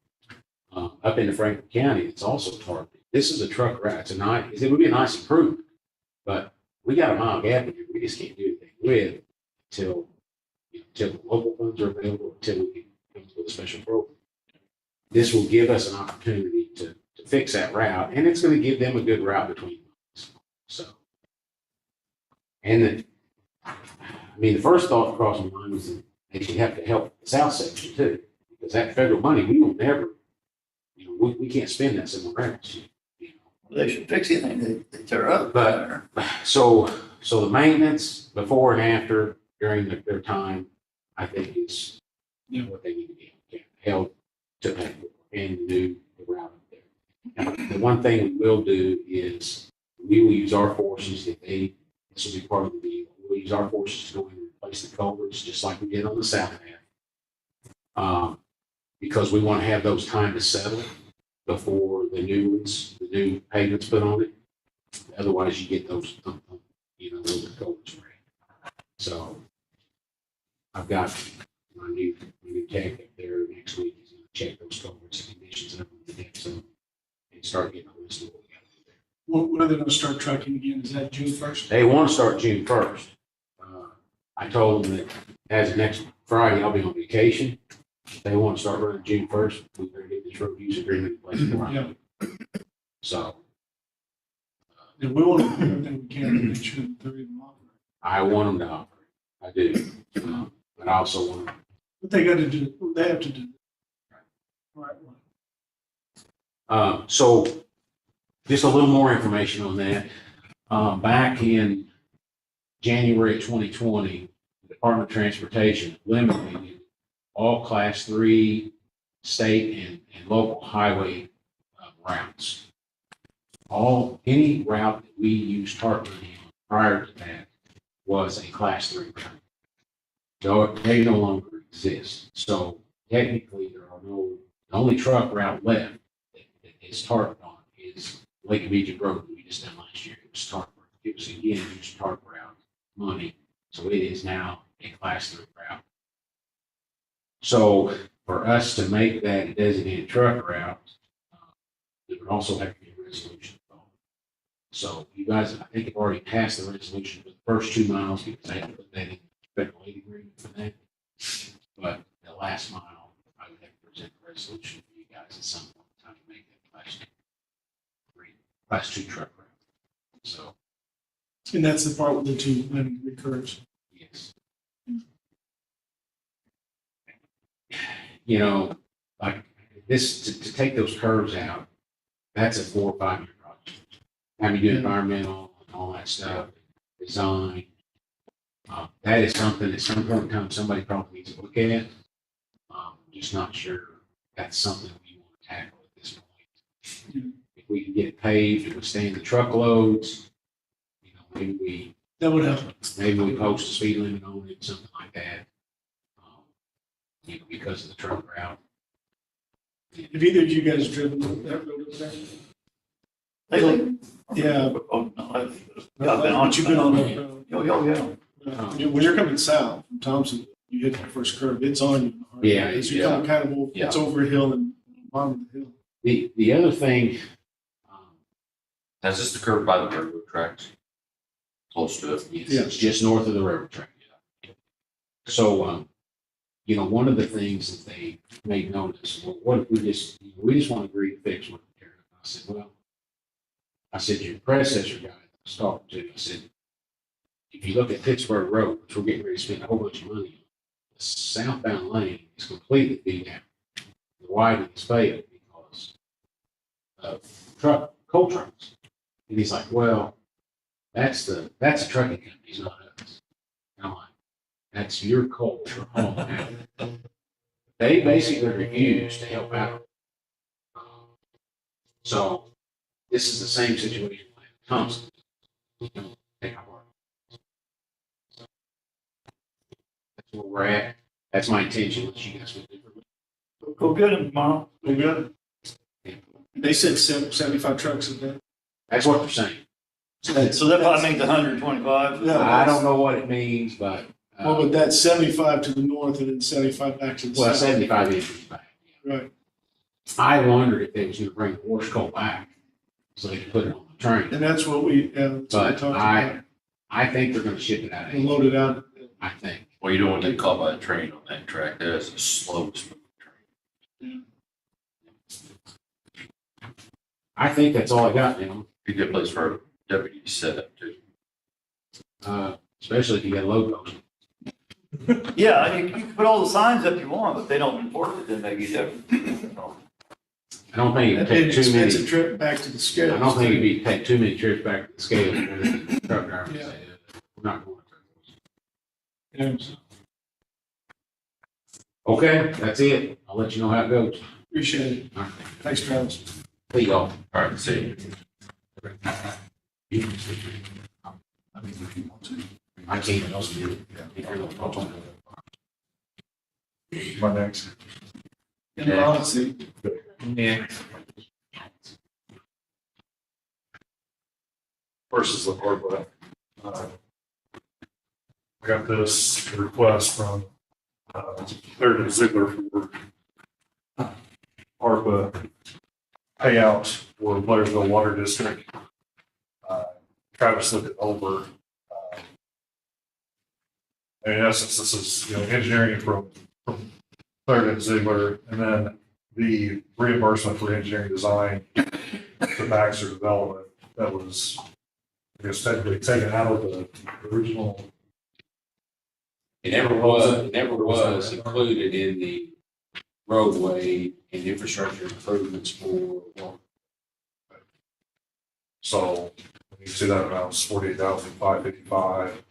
up into Franklin County. It's also targeted. This is a truck route. It would be a nice improvement, but we got a mile gap in here. We just can't do anything with until the local funds are available, until we can come to a special program. This will give us an opportunity to fix that route, and it's going to give them a good route between us. So, and the first thought across my mind was that they should have to help the south section too, because that federal money, we will never, we can't spend that somewhere else.
They should fix anything they tear up.
But- So the maintenance before and after, during their time, I think is, what they need to be held to pay for and do the route up there. Now, the one thing we will do is we will use our forces this will be part of the deal. We'll use our forces to go in and replace the culverts, just like we did on the south half. Because we want to have those time to settle before the new pavements put on it. Otherwise you get those, those culverts ready. So I've got my new tech up there next week. He's gonna check those culverts and conditions and everything, so, and start getting a list of what we got to do.
When are they gonna start trucking again? Is that June 1st?
They want to start June 1st. I told them that as of next Friday, I'll be on vacation. They want to start running June 1st. We better get this road use agreement in place before I leave. So
And we want to do everything we can to make sure that they're even offering.
I want them to offer it. I do. But I also want them.
But they got to do, they have to do. Right.
So just a little more information on that. Back in January of 2020, the Department of Transportation eliminated all Class 3 state and local highway routes. Any route that we used TARP money on prior to that was a Class 3 route. So they no longer exist. So technically, the only truck route left that is TARP on is Lake Region Road that we just done last year. It was TARP. It was again used TARP route money. So it is now a Class 3 route. So for us to make that a designated truck route, there would also have to be a resolution. So you guys, I think have already passed the resolution for the first 2 miles because I had to put that in the federal aid agreement for that. But the last mile, I would have to present a resolution for you guys at some point in time to make that Class 2 truck route. So,
And that's the part with the 2 lane recurves.
yes. You know, like this, to take those curves out, that's a 4 or 5 year project. Having to do environmental and all that stuff, design. That is something at some point in time, somebody probably needs to look at. Just not sure that's something we want to tackle at this point. If we can get it paved to withstand the truckloads, you know, maybe
That would help.
we post a speed limit on it, something like that. You know, because of the truck route.
Have either of you guys driven that road over there?
Lately?
Yeah.
Oh, no, I've been on.
But you've been on that road.
Yeah.
When you're coming south from Thompson, you hit the first curve, it's on you.
Yeah,
It's becoming kind of, it's over a hill and bottom of the hill.
The other thing,
Is this the curve by the railroad tracks? Close to it.
it's just north of the railroad track. So, you know, one of the things that they made notice, well, what if we just want to agree to fix what they're tearing up? I said, your predecessor guy I was talking to, I said, if you look at Pittsburgh Road, which we're getting ready to spend a whole bunch of money on, the southbound lane is completely beat out. The widening is failed because of coal trucks. And he's like, well, that's a trucking company, it's not us. And I'm like, that's your coal you're hauling out. They basically refuse to help out. So this is the same situation with Thompson. You know, take our part. That's where we're at. That's my intention, which you guys will do for me.
Go get him tomorrow.
We got, they said 75 trucks a day.
That's what they're saying.
So that probably means 125.
Yeah.
I don't know what it means, but.
Well, but that's 75 to the north and then 75 back to the
Well,
south.
75 inches back.
Right.
I wondered if they was gonna bring horse coal back so they could put it on the train.
And that's what we, that's what we
But
talked about.
I think they're gonna ship it out of
And
here.
load it out.
I think.
Well, you don't want to get caught by a train on that track. That is the slowest moving train.
I think that's all I got now,
Be a good place for a deputy to set up too.
especially if you got logos.
Yeah, you can put all the signs up you want, but they don't enforce it, then maybe different.
I don't think it'd
That'd be
take
an
too many.
expensive trip back to the scale.
I don't think it'd be take too many trips back to the scale. And the truck driver would say, we're not going to.
Yeah,
Okay, that's it. I'll let you know how it goes.
appreciate it.
All right.
Thanks, Travis.
See y'all.
All right, see you.
I can't also do it.
My next.
In policy.
Yeah.
Versus the board, but, I got this request from, Third and Ziegler for ARPA payout for Blairsville Water District. Travis looked it over. In essence, this is, engineering from Third and Ziegler, and then the reimbursement for engineering design to Baxter Development that was, I guess, technically taken out of the original.
It never was included in the roadway and infrastructure improvements for,
So you see that amounts 48,555.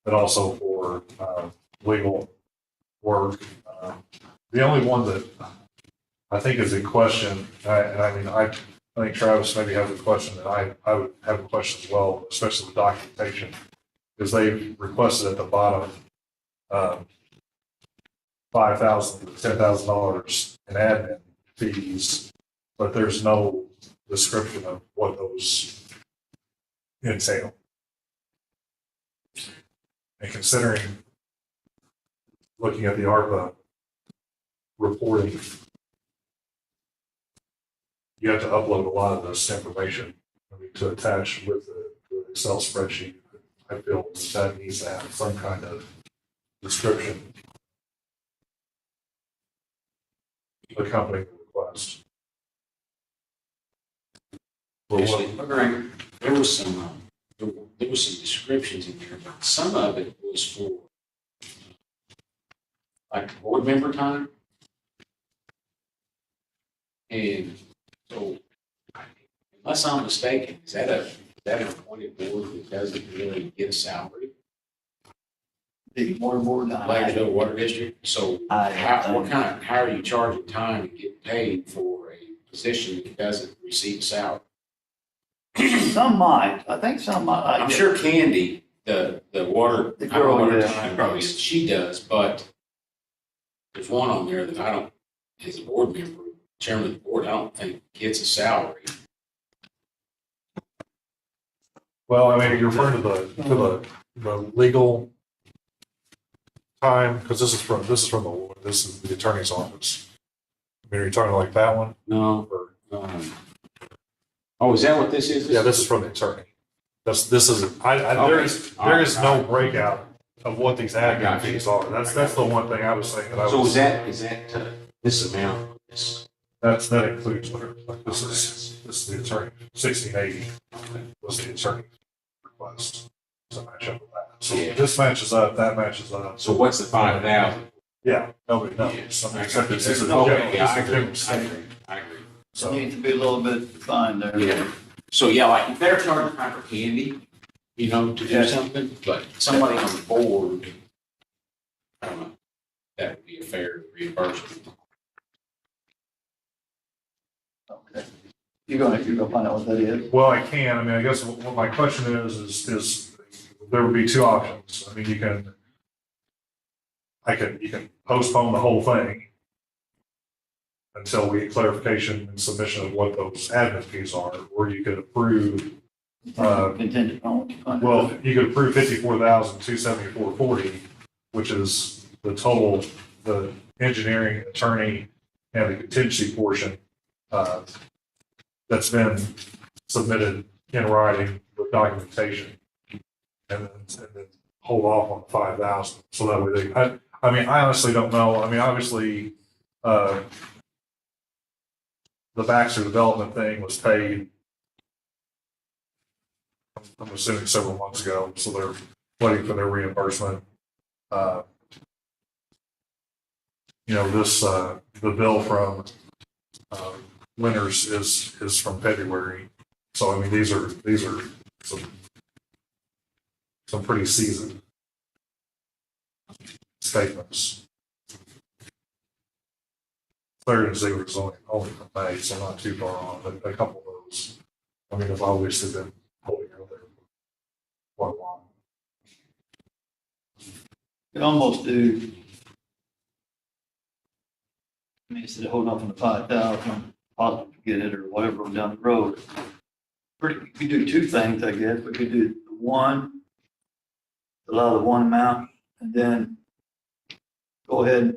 And also for legal work. The only one that I think is in question, I think Travis maybe has a question, and I would have a question as well, especially with documentation, is they've requested at the bottom $5,000 to $10,000 in admin fees, but there's no description of what those entail. And considering, looking at the ARPA reporting, you have to upload a lot of this information to attach with the Excel spreadsheet. I feel that needs to have some kind of description accompanying the request.
there was some descriptions in there, but some of it was for like board member time. And so, unless I'm mistaken, is that an appointed board that doesn't really get a salary?
The water board.
Blairsville Water District, so how are you charging time and get paid for a position that doesn't receive a salary?
Some might, I think some might.
I'm sure Candy, the water.
The girl,
water
yeah.
time, probably she does, but there's one on there that I don't, as a board member, chairman of the board, I don't think gets a salary.
Well, I mean, you're referring to the legal time, because this is from the attorney's office. I mean, are you talking like that one?
No.
Or,
Oh, is that what this is?
yeah, this is from the attorney. This is, there is no breakout of what these admin fees are. That's the one thing I was thinking.
So is that this amount?
That includes whatever, like this is the attorney, 1680 was the attorney request to match up with that. So
Yeah.
this matches up, that matches up.
So what's the 5,000?
Yeah, nobody knows.
Yes.
I mean, except it's a
Okay,
general,
yeah,
it's
I
a
agree.
general
I
statement.
agree. I agree.
So,
Needs to be a little bit defined there.
Yeah. So yeah, like if they're charging time for Candy, to do
Yeah.
something, but somebody on the board, I don't know, that would be a fair reimbursement.
Okay. You're gonna find out what that is?
well, I can, I mean, I guess what my question is there would be two options. I mean, you can postpone the whole thing until we get clarification and submission of what those admin fees are, or you could approve,
Contingent on.
well, you could approve 54,274.40, which is the total, the engineering, attorney, and the contingency portion, that's been submitted in writing with documentation. And then hold off on the 5,000. So that way I mean, I honestly don't know. I mean, obviously, the Baxter development thing was paid, I'm assuming several months ago, so they're waiting for their reimbursement. The bill from Winters is from February. So I mean, these are some pretty seasoned statements. Third and Ziegler is only from May, so not too far on, but a couple of those, I mean, have obviously been holding out there for quite a while.
You almost do. I mean, instead of holding off on the 5,000, possibly get it or whatever down the road. We could do two things, I guess. We could do one, allow the one amount, and then go ahead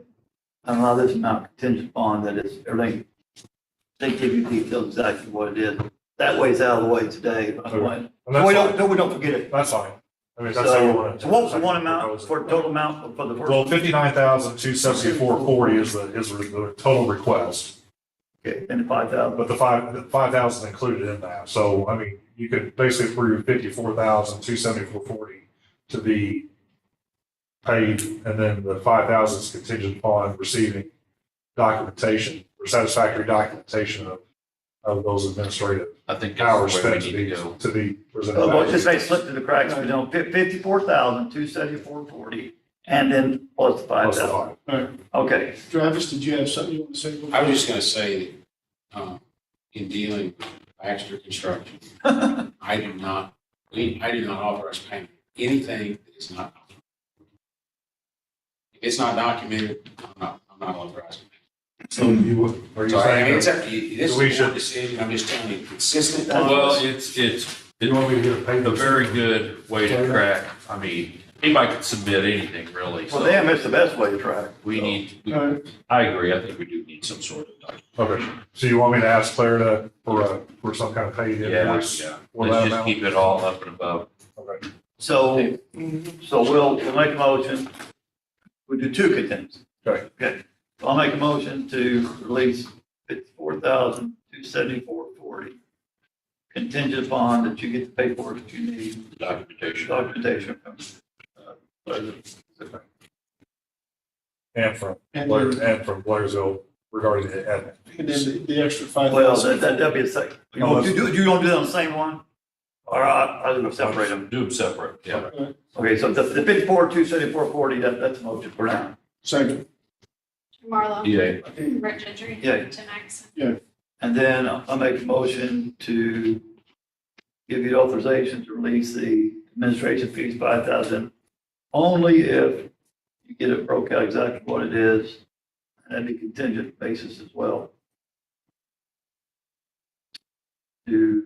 and allow this amount contingent upon that it's everything. They give you details exactly what it is. That way it's out of the way today. By the way.
And
So
that's
we
fine.
don't forget it.
That's fine. I mean, that's how you want it.
So what was the one amount for total amount for the first?
Well, 59,274.40 is the total request,
Okay, and the 5,000.
but the 5,000 is included in that. So, I mean, you could basically approve 54,274.40 to be paid, and then the 5,000 is contingent upon receiving documentation or satisfactory documentation of those administrative
I think
hours
that's the way
spent
we need to go.
to be presented.
Well,
back.
just say slip through the cracks, you know, 54,274.40, and then plus the
Plus the
5,000.
five.
Okay,
Travis, did you have something you want to say?
I was just gonna say, that, in dealing with Baxter Construction, I do not authorize payment anything that is not. If it's not documented, I'm not authorizing.
So are you
So I
saying
mean, it's
that
up to you. This is
we
a
should-
board decision. I'm just telling you, consistent.
Well, it's
you want me to get a
a
paper?
very good way to track. I mean, anybody can submit anything really.
for
So
them, it's the best way to track.
we need,
All right.
I agree. I think we do need some sort of document.
Okay, so you want me to ask Claire for some kind of paid invoice?
Yeah.
for that
Let's just
amount?
keep it all up and above.
Okay.
So we'll make a motion. We'll do two contingencies.
Okay.
Okay. I'll make a motion to release 54,274.40 contingent upon that you get the paperwork that you need,
Documentation.
documentation from,
And from
And
Blair,
then,
and from Blairsville regarding the admin.
and then the extra 5,000.
well, that'd be a second. You want to do it on the same one? Or I'll separate them.
Do them separate. Yeah.
Okay, so the 54,274.40, that's a motion for now.
Second.
Jim Marlowe.
Yeah.
Brett Gentry.
Yeah.
Tim Maxson.
And then I'll make a motion to give you authorization to release the administration fees 5,000 only if you get it broke out exactly what it is. And that'd be contingent basis as well. To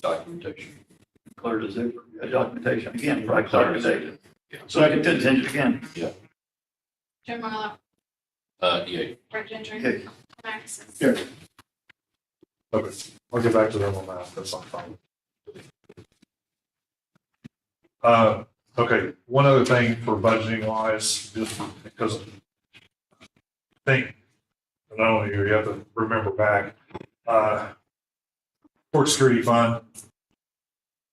Documentation.
clear the super, documentation again, right, documentation.
Yeah.
So I can contingent again.
Jim Marlowe.
Yeah.
Brett Gentry.
Okay.
Tim Maxson.
Yeah.
Okay, I'll get back to them on that, that's not a problem. Okay, one other thing for budgeting wise, just because I think, not only you have to remember back, Port Security Fund,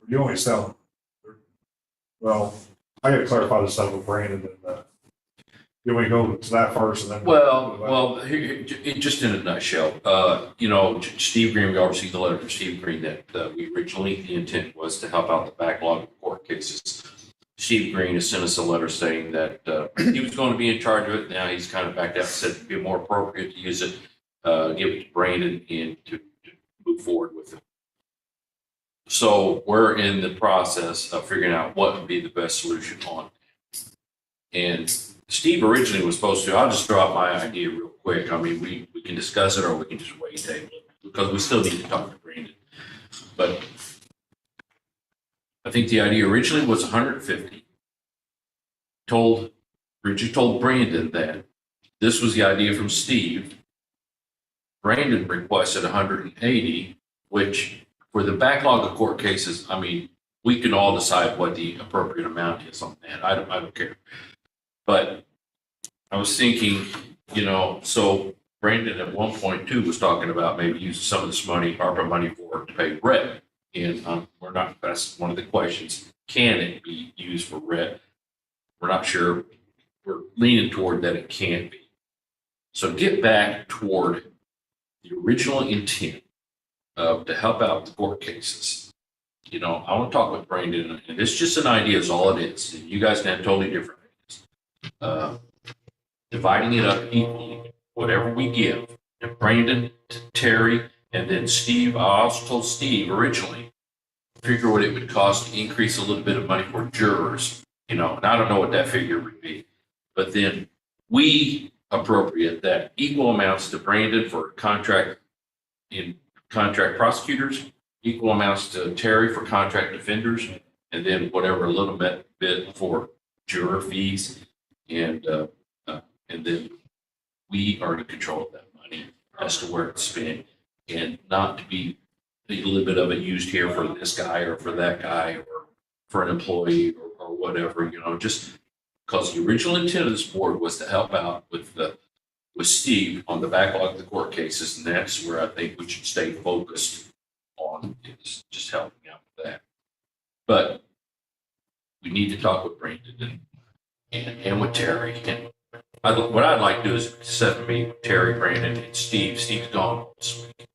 you only sell, well, I gotta clarify this stuff with Brandon, and, you want me to go to that first and then?
Well, just in a nutshell, Steve Green, we all received the letter from Steve Green that we originally, the intent was to help out the backlog of court cases. Steve Green has sent us a letter saying that he was going to be in charge of it. Now he's kind of backed out and said it'd be more appropriate to use it, give it to Brandon and to move forward with it. So we're in the process of figuring out what would be the best solution on it. And Steve originally was supposed to, I'll just throw out my idea real quick. I mean, we can discuss it or we can just wait table it because we still need to talk to Brandon. But I think the idea originally was 150. Richard told Brandon that this was the idea from Steve. Brandon requested 180, which for the backlog of court cases, I mean, we can all decide what the appropriate amount is on that. I don't care. But I was thinking, so Brandon at 1.2 was talking about maybe using some of this money, ARPA money to pay rent. And that's one of the questions. Can it be used for rent? We're not sure. We're leaning toward that it can be. So get back toward the original intent to help out the court cases. I want to talk with Brandon, and it's just an idea is all it is. You guys can have totally different ideas. Dividing it up equally, whatever we give to Brandon, to Terry, and then Steve. I also told Steve originally, figure what it would cost to increase a little bit of money for jurors, and I don't know what that figure would be. But then we appropriate that equal amounts to Brandon for contract prosecutors, equal amounts to Terry for contract defenders, and then whatever little bit for juror fees. And then we are in control of that money as to where it's spent, and not to be a little bit of it used here for this guy or for that guy or for an employee or whatever, just because the original intent of this board was to help out with Steve on the backlog of the court cases, and that's where I think we should stay focused on, is just helping out with that. But we need to talk with Brandon and with Terry. And what I'd like to do is set a meeting with Terry, Brandon, and Steve. Steve's gone this week.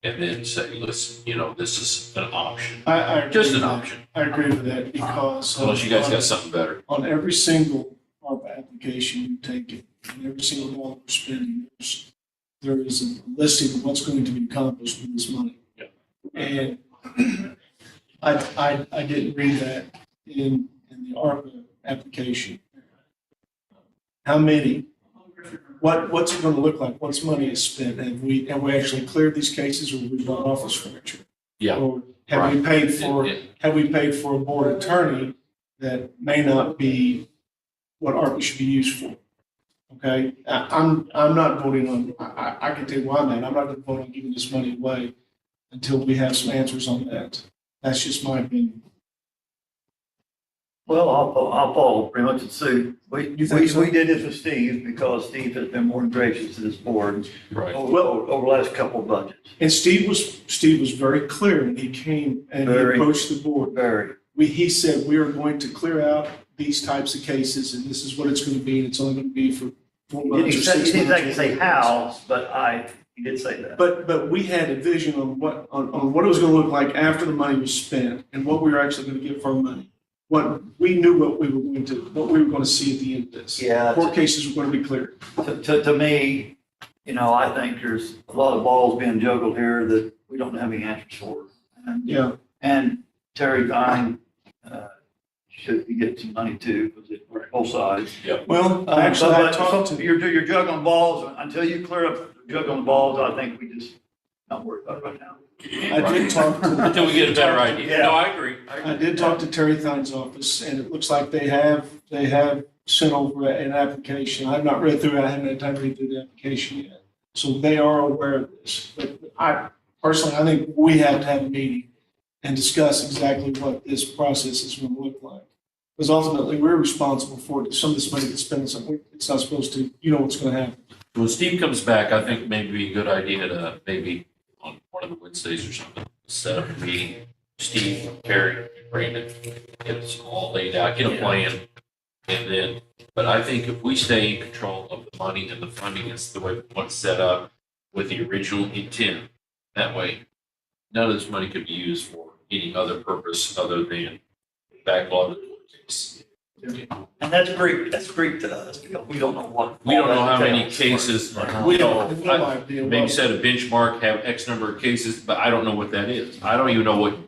And then say, listen, this is an option,
I agree
just an
with that.
option,
I agree with that because.
unless you guys got something better.
On every single ARPA application you take it, and every single dollar we're spending, there is a listing of what's going to be accomplished with this money.
Yeah.
And I didn't read that in the ARPA application. How many? What's it going to look like? What's money is spent? Have we actually cleared these cases, or we bought office furniture?
Yeah.
Or have we paid for a board attorney that may not be what ARPA should be used for? Okay, I'm not voting on. I can tell you why I'm not. I'm not going to vote on giving this money away until we have some answers on that. That's just my opinion.
Well, I'll follow pretty much the suit. We
You think so?
did this with Steve because Steve has been more than gracious to this board
Right.
over the last couple of budgets.
And Steve was very clear when he came and he
Very.
approached the board.
Very.
He said, we are going to clear out these types of cases, and this is what it's going to be, and it's only going to be for 4
He
months or 6 months.
didn't exactly say how, but he did say that.
But we had a vision on what it was going to look like after the money was spent and what we were actually going to get for our money. We knew what we were going to see at the end of this.
Yeah.
Court cases were going to be cleared.
To me, I think there's a lot of balls being juggled here that we don't have any answers for.
Yeah.
And Terry Vine should be getting some money too, because it's both sides.
Well, actually, I talked to.
You're juggling balls. Until you clear up juggling balls, I think we just not worry about it right now.
I did talk to.
Until we get a better idea.
Yeah.
No, I agree.
I did talk to Terry Thine's office, and it looks like they have sent over an application. I've not read through it. I haven't had time to read through the application yet. So they are aware of this. But I think we have to have a meeting and discuss exactly what this process is going to look like. Because ultimately, we're responsible for some of this money that's spent something it's not supposed to. You know what's going to happen.
When Steve comes back, I think maybe a good idea to maybe on one of the Wednesdays or something, set up a meeting. Steve, Terry, Brandon, get us all laid out, get a plan. And then, but I think if we stay in control of the money and the funding is the way we want it set up with the original intent, that way, none of this money could be used for any other purpose other than backlog of the court case.
And that's great to us, because we don't know what.
We don't know how many
entails.
cases,
We don't have no idea.
maybe set a benchmark, have X number of cases, but I don't know what that is. I don't even know what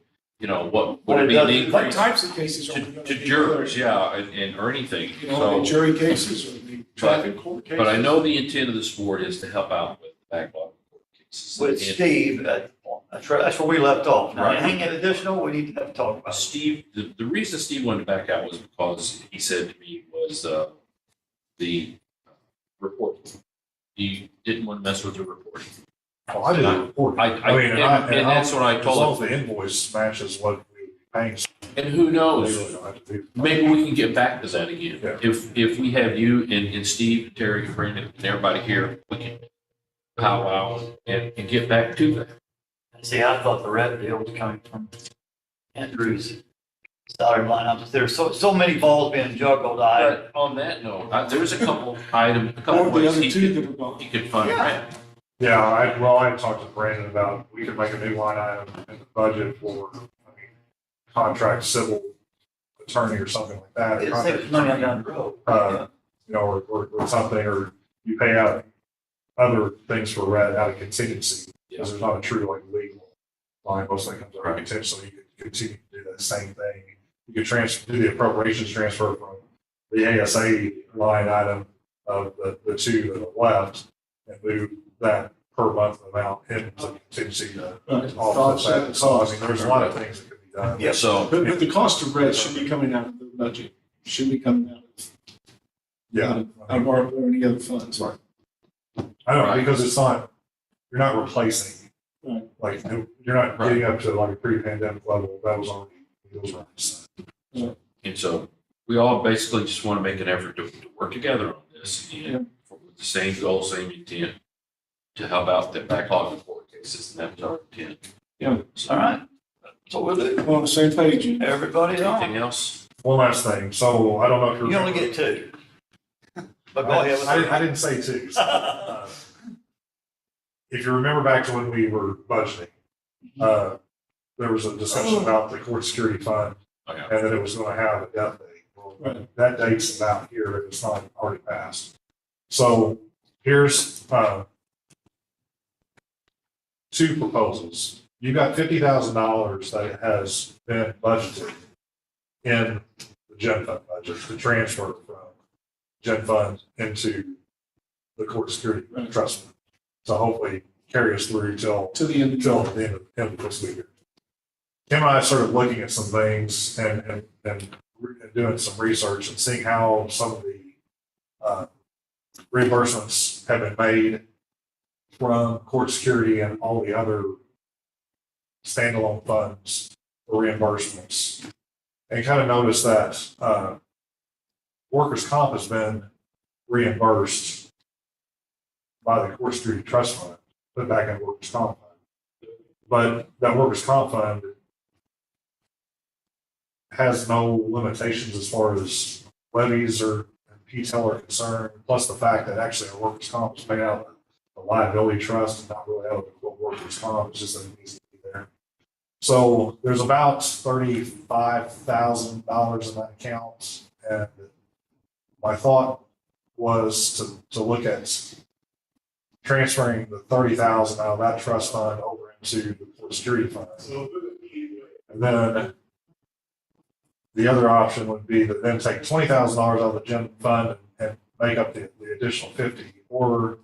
would it be an
What
increase
types of cases are we going
to
to
jurors, yeah, or anything.
You know, the
So,
jury cases or the traffic court cases.
but I know the intent of this board is to help out with the backlog of court cases.
With
And
Steve, that's where we left off. Now,
Right.
anything additional, we need to have to talk about.
Steve, the reason Steve wanted to back out was because he said to me was the report. He didn't want to mess with the report.
Oh, I didn't report.
I mean, and that's what I
As long
told
as
him.
the invoice matches what we would be paying.
And who
we
knows?
really don't have to do.
Maybe we can get back to that again.
Yeah.
If we have you and Steve, Terry, Brandon, and everybody here, we can powwow and get back to that.
See, I thought the red deal was coming from Andrew's salary line. There's so many balls being juggled.
But on that note, there's a couple
Or the
ways
other
he
two
could,
that are gone.
he could fund that.
Yeah, I had talked to Brandon about, we could make a new line item in the budget for, contract civil attorney or something like that.
It saves money on down the road.
Or something, or you pay out other things for red out of contingency, because there's not a true legal line, most of that comes out of contingency, so you could continue to do that same thing. You could do the appropriations transfer from the ASA line item of the two that are left and move that per month amount into contingency to offset that. So, there's a lot of things that could be done.
Yeah.
So,
But the cost of rent should be coming out of the budget, should be coming out
Yeah.
of ARPA or any other funds.
Right. I don't know, because it's not, you're not replacing.
Right.
Like, you're not getting up to like a pre-pandemic level. That was already, it was right.
and so we all basically just want to make an effort to work together on this and with the same goal, same intent to help out the backlog of court cases, and that was our intent.
Yeah.
All right, that's what we'll do.
We're on the same page.
Everybody's on.
Anything else?
One last thing. So I don't know if you're.
You only get two. But go ahead with
I didn't say two. If you remember back to when we were budgeting, there was a discussion about the court security fund
Okay.
and that it was going to have a death date. Well,
Right.
that date's about here, it's not already passed. So here's two proposals. You got $50,000 that has been budgeted in the gen fund budget to transfer from gen fund into the court security trust fund. So hopefully carry us through till
To the end of
until the end of this week. Tim and I started looking at some things and doing some research and seeing how some of the reimbursements have been made from court security and all the other standalone funds for reimbursements. And kind of noticed that workers' comp has been reimbursed by the court security trust fund, put back in workers' comp fund. But that workers' comp fund has no limitations as far as levies or PTEL are concerned, plus the fact that actually our workers' comp is paid out of the liability trust and not really out of the quote workers' comp, it's just that it needs to be there. So there's about $35,000 in that account, and my thought was to look at transferring the $30,000 out of that trust fund over into the court security fund. And then the other option would be to then take $20,000 out of the gen fund and make up the additional 50. Or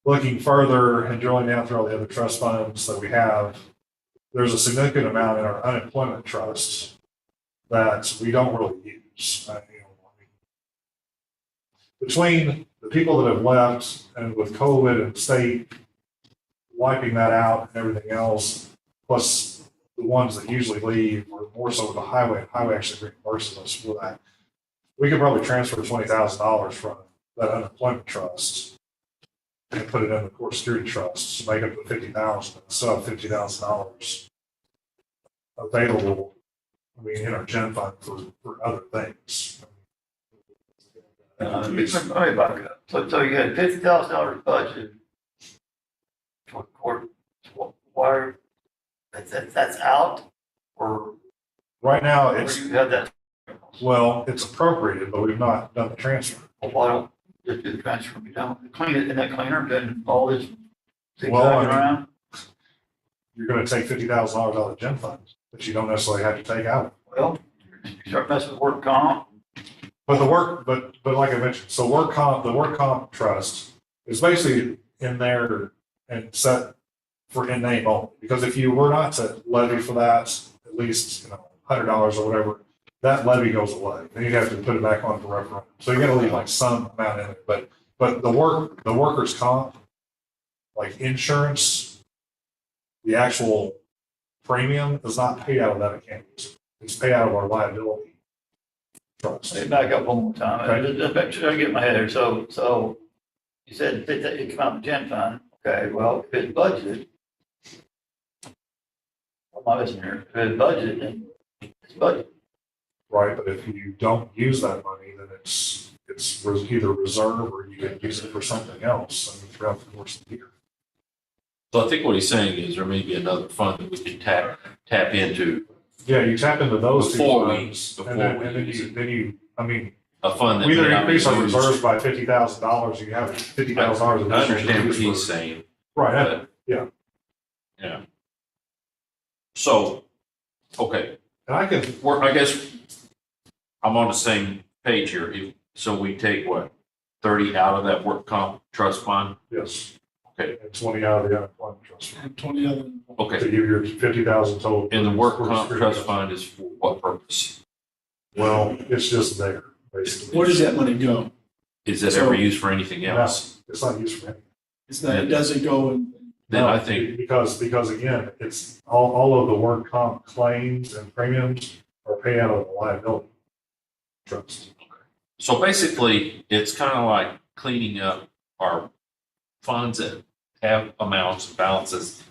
looking further and drilling down through all the other trust funds that we have, there's a significant amount in our unemployment trusts that we don't really use. Between the people that have left and with COVID and state wiping that out and everything else, plus the ones that usually leave, or more so with the highway actually reimburses us for that. We could probably transfer $20,000 from that unemployment trust and put it in the court security trust to make up the $50,000, and still have $50,000 available, in our gen fund for other things.
Let me back up. So you had $50,000 budget for court, why, that's out, or
Right now,
where
it's,
you had that?
well, it's appropriated, but we've not done the transfer.
Well, why don't just do the transfer, be done, clean it, in that cleaner, then all this zigzagging
Well, I mean-
around?
You're gonna take $50,000 out of the gen fund, but you don't necessarily have to take out.
Well, you start messing with work comp,
But but like I mentioned, so the work comp trust is basically in there and set for in name only. Because if you were not to levy for that, at least, $100 or whatever, that levy goes away. Then you have to put it back on for referendum. So you're gonna leave like some amount in it, but the workers' comp, like insurance, the actual premium is not paid out of that account. It's paid out of our liability trust.
let me back up one more time, just make sure I get my head here, so you said that it come out of the gen fund, okay, well, if it's budgeted, what am I missing here? If it's budgeted, then it's budgeted.
Right, but if you don't use that money, then it's either reserve or you can use it for something else throughout the course of the year.
So I think what he's saying is there may be another fund that we can tap into,
Yeah, you tap into those two
Before we-
funds,
before
and then,
we
and then
use
you,
it.
then you,
a fund that.
we either
may not be
increase our
used.
reserves by $50,000, you have $50,000.
I understand what he's saying.
Right,
but-
yeah.
Yeah. So, okay,
and I can,
I guess I'm on the same page here. So we take what, 30 out of that work comp trust fund?
yes,
Okay.
And 20 out of the unemployment trust fund.
And 20 other.
Okay.
To give you 50,000 total.
And the work comp trust fund is for what purpose?
Well, it's just there, basically.
Where does that money go?
Is that
So-
ever used for anything else?
It's not used for anything.
It's not, it doesn't go in.
Then I think,
Because again, it's all of the work comp claims and premiums are paid out of the liability trust.
so basically, it's kind of like cleaning up our funds that have amounts, balances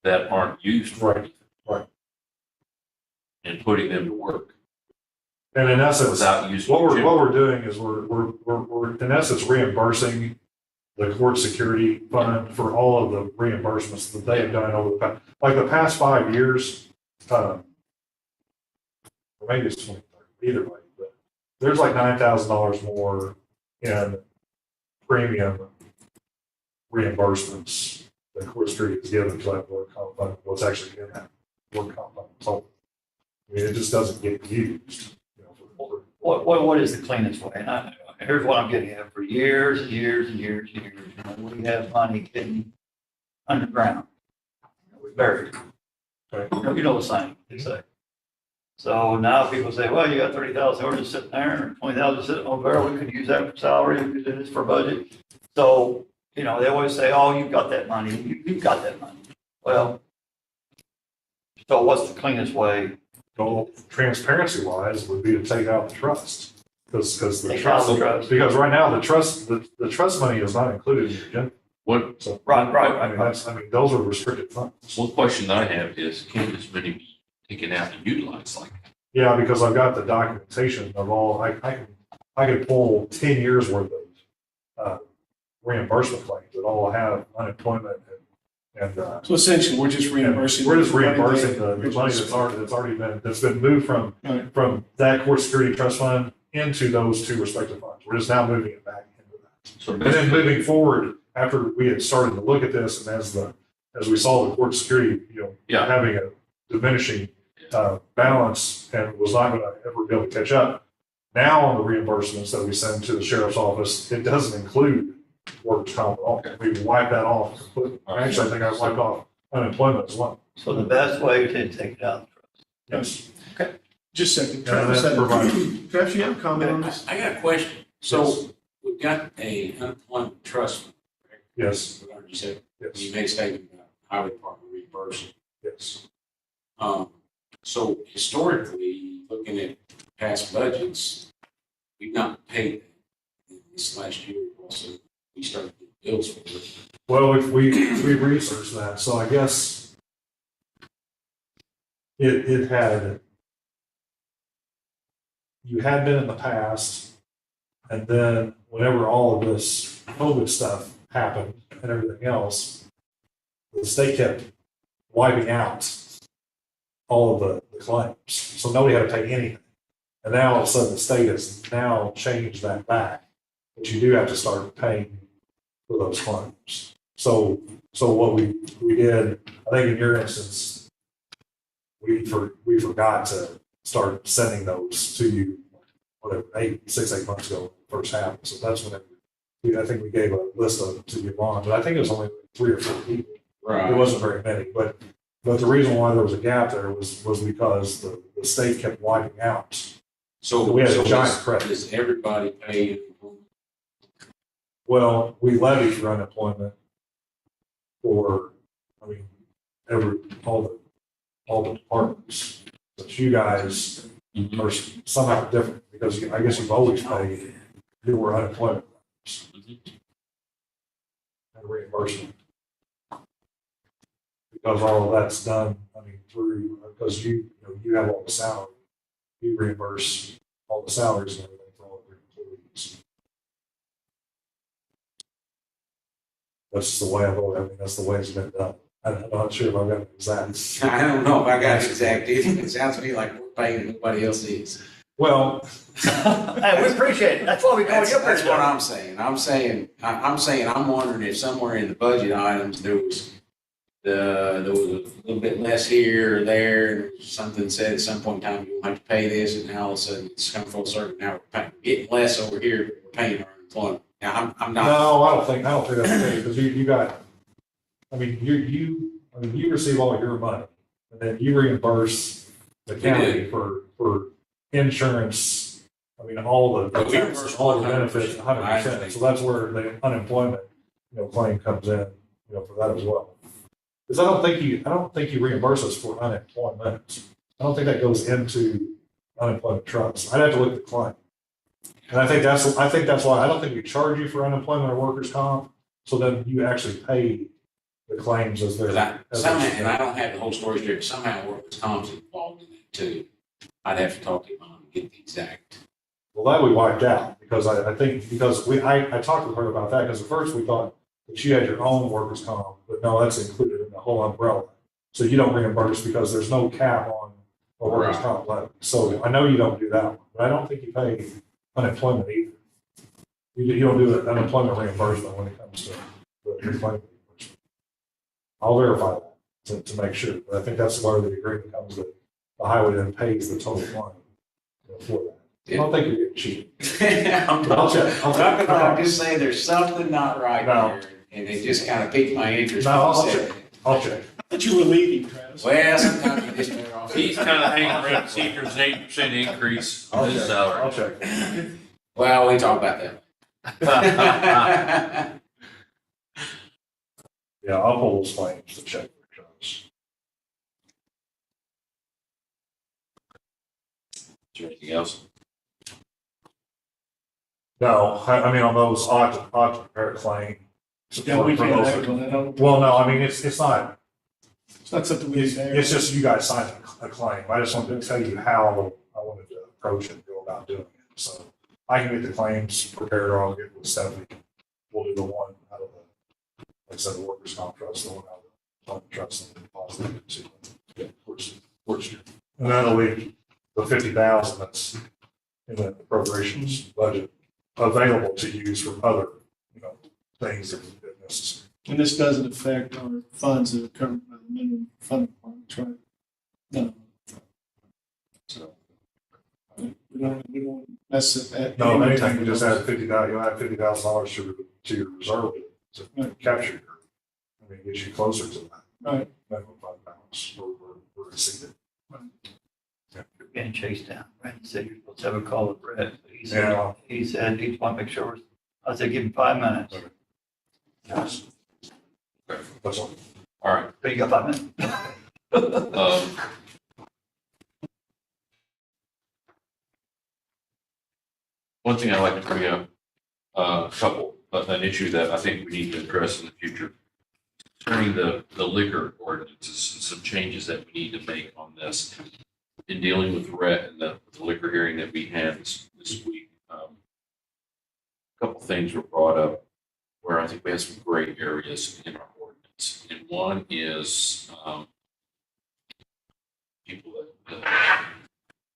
that aren't used for
Right,
anything.
right.
And putting them to work
And in essence,
without using.
what
the
we're doing is we're in essence reimbursing the court security fund for all of the reimbursements that they have done over the past, like the past 5 years. Or maybe it's 20, either way, but there's like $9,000 more in premium reimbursements that court security is given to that work comp fund. What's actually in that work comp fund? So, I mean, it just doesn't get used. You know, for
What is the cleanest way? And here's what I'm getting at. For years and years and years and years, you know, we have money hidden underground. We buried it.
Right.
You know the saying, they say. So now people say, well, you got 30,000 orders sitting there, or 20,000 sitting over there. We could use that for salary. We could do this for budget. So, you know, they always say, oh, you've got that money. You've got that money. Well, so what's the cleanest way?
Well, transparency wise would be to take out the trust. Because the
Take out
trust,
the trust.
because right now the trust money is not included in the agenda.
What,
So,
Right.
I mean, those are restricted funds.
one question that I have is, can this money be taken out and utilized like that?
Yeah, because I've got the documentation of all, I can pull 10 years worth of reimbursement claims that all have unemployment and
So essentially, we're just reimbursing.
we're just reimbursing the money that's been moved from that court security trust fund into those two respective funds. We're just now moving it back into that.
So
And then moving forward, after we had started to look at this and as we saw the court security,
Yeah.
having a diminishing balance and was not going to ever be able to catch up. Now on the reimbursements that we send to the sheriff's office, it doesn't include workers' comp at all. We wiped that off. Actually, I think I wiped off unemployment as well.
So the best way to take it out.
Yes.
Just a second.
And
Travis,
that provides-
Travis, you have a comment on this?
I got a question. So we've got a unemployment trust fund, correct?
Yes,
Regarding you said,
yes,
you made a statement about highway department reimbursement.
yes.
So historically, looking at past budgets, we've not paid that. This last year also, we started getting bills for it.
Well, if we researched that, so I guess it had, you had been in the past, and then whenever all of this COVID stuff happened and everything else, the state kept wiping out all of the claims, so nobody had to pay anything. And now all of a sudden, the state has now changed that back, but you do have to start paying for those claims. So what we did, I think in your instance, we forgot to start sending those to you, whatever, 6-8 months ago, first happened. So that's when I think we gave a list of them to you on, but I think it was only 3 or 4 people.
Right.
It wasn't very many, but the reason why there was a gap there was because the state kept wiping out.
So
We had a giant
does-
credit.
Does everybody pay?
Well, we levy for unemployment for, all the departments. But you guys are somehow different because I guess you've always paid your unemployment and reimbursement. Because all of that's done, through, because you have all the salary, you reimburse all the salaries and everything for all of your employees. That's the way that's the way it's been done. I'm not sure if I've got it exact.
I don't know if I got it exact. It sounds to me like we're paying and nobody else is.
Well,
Hey, we appreciate it. That's why we call you up
That's
here.
what I'm saying. I'm wondering if somewhere in the budget items, there was a little bit less here or there, and something said at some point in time, you don't have to pay this, and now all of a sudden it's come full circle. Now we're getting less over here, but we're paying our employment. Now, I'm not.
no, I don't think that's the case because you got I mean, you receive all your money, and then you reimburse the county for insurance. I mean, all the
But we reimburse
all the benefits,
100%.
100%. So that's where the unemployment, claim comes in, for that as well. Because I don't think you reimburse us for unemployment. I don't think that goes into unemployment trust. I'd have to look at the claim. And I think that's why I don't think we charge you for unemployment or workers' comp. So then you actually pay the claims as they're.
Somehow, and I don't have the whole story straight, but somehow workers' comp's involved in that too. I'd have to talk to him and get the exact.
Well, that we wiped out because I think, because I talked with her about that, because at first we thought that you had your own workers' comp, but no, that's included in the whole umbrella. So you don't reimburse because there's no cap on a workers' comp levy. So I know you don't do that one, but I don't think you pay unemployment either. You don't do an unemployment reimbursement when it comes to the claim reimbursement. I'll verify that to make sure, but I think that's where the agreement comes that the highway then pays the total fine for that. I don't think you're getting cheated. I'll check.
I'm just saying there's something not right
No.
here, and it just kind of piqued my interest.
No,
when you
I'll
said
check.
it.
I'll check.
But you were leaving, Travis.
Well, sometimes you just turn off.
He's kind of hanging around to see if there's an 8% increase in his salary.
I'll check.
Well, we talk about that.
Yeah, I'll pull those claims to check for Travis.
Is there anything else?
No, I mean, on those ought to prepare a claim.
Yeah, we
for
can't
those-
act on that. I don't-
Well, no, I mean, it's not,
It's not something we
it's
say.
just you guys signed a claim. I just wanted to tell you how I wanted to approach it and go about doing it. So I can get the claims prepared, or I'll get with Stephanie. We'll do the one out of the, like I said, the workers' comp trust, the one out of the trust and deposit into. And that'll leave the 50,000 that's in the appropriations budget available to use for other, things if necessary.
And this doesn't affect our funds that are covered by the minimum fund requirements, right? No.
So,
We don't mess it at.
No, if anything, you just add 50,000, you'll add $50,000 to your reserve to capture your, get you closer to that.
Right.
Minimum fund balance, we're exceeded.
You're getting chased down. Brandon said you're supposed to have a call with Brett. He
Yeah.
said, he just want to make sure. I said, give him 5 minutes.
Okay. Yes. Okay, that's all.
all right.
But you got 5 minutes.
One thing I'd like to bring up, an issue that I think we need to address in the future, concerning the liquor ordinances and some changes that we need to make on this. In dealing with Rhett and the liquor hearing that we had this week, a couple things were brought up where I think we have some gray areas in our ordinance. And one is people that,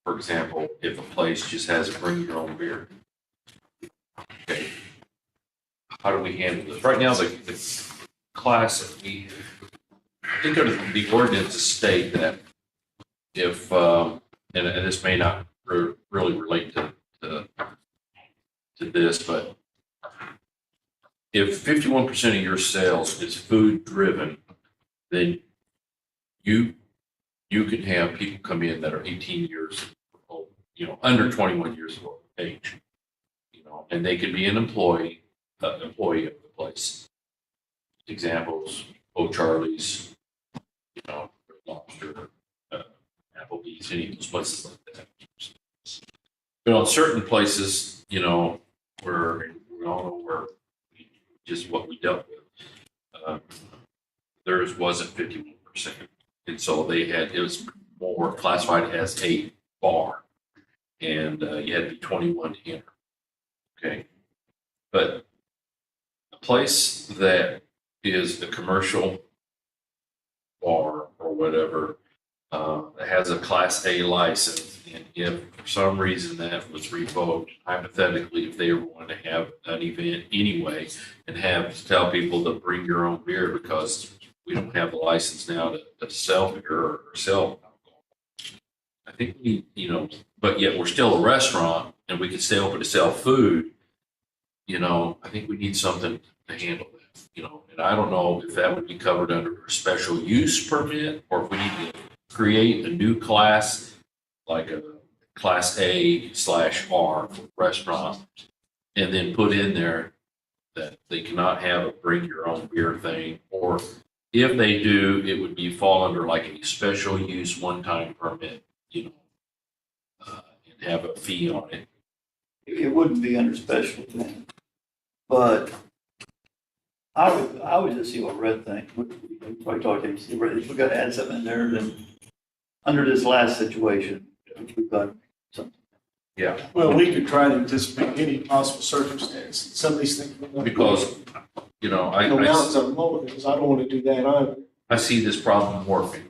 for example, if a place just has a bring your own beer. Okay. How do we handle this? Right now, the class that we, I think under the ordinance state that if, and this may not really relate to this, but if 51% of your sales is food driven, then you can have people come in that are 18 years old, under 21 years of age, and they could be an employee of the place. Examples, O'Charlie's, Lobster, Applebee's, any of those places like that. But on certain places, where we all know where just what we dealt with, theirs wasn't 51%. And so it was more classified as a bar, and you had to be 21 to enter. Okay. But a place that is a commercial bar or whatever, that has a Class A license, and if for some reason that was revoked, hypothetically, if they were going to have an event anyway and have to tell people to bring your own beer because we don't have a license now to sell beer or sell alcohol. I think we, but yet we're still a restaurant and we can stay open to sell food. I think we need something to handle that. And I don't know if that would be covered under a special use permit, or if we need to create a new class, like a class A/R for restaurant, and then put in there that they cannot have a bring your own beer thing, or if they do, it would be fall under like a special use one-time permit, and have a fee on it.
It wouldn't be under special thing, but I would just see what Red thinks. Probably talk to him, see Red, if we got to add something in there, then under this last situation, we've got something.
Yeah.
Well, we could try to anticipate any possible circumstance. Some of these things.
Because,
Mountains on lower, because I don't want to do that either.
I see this problem morphing,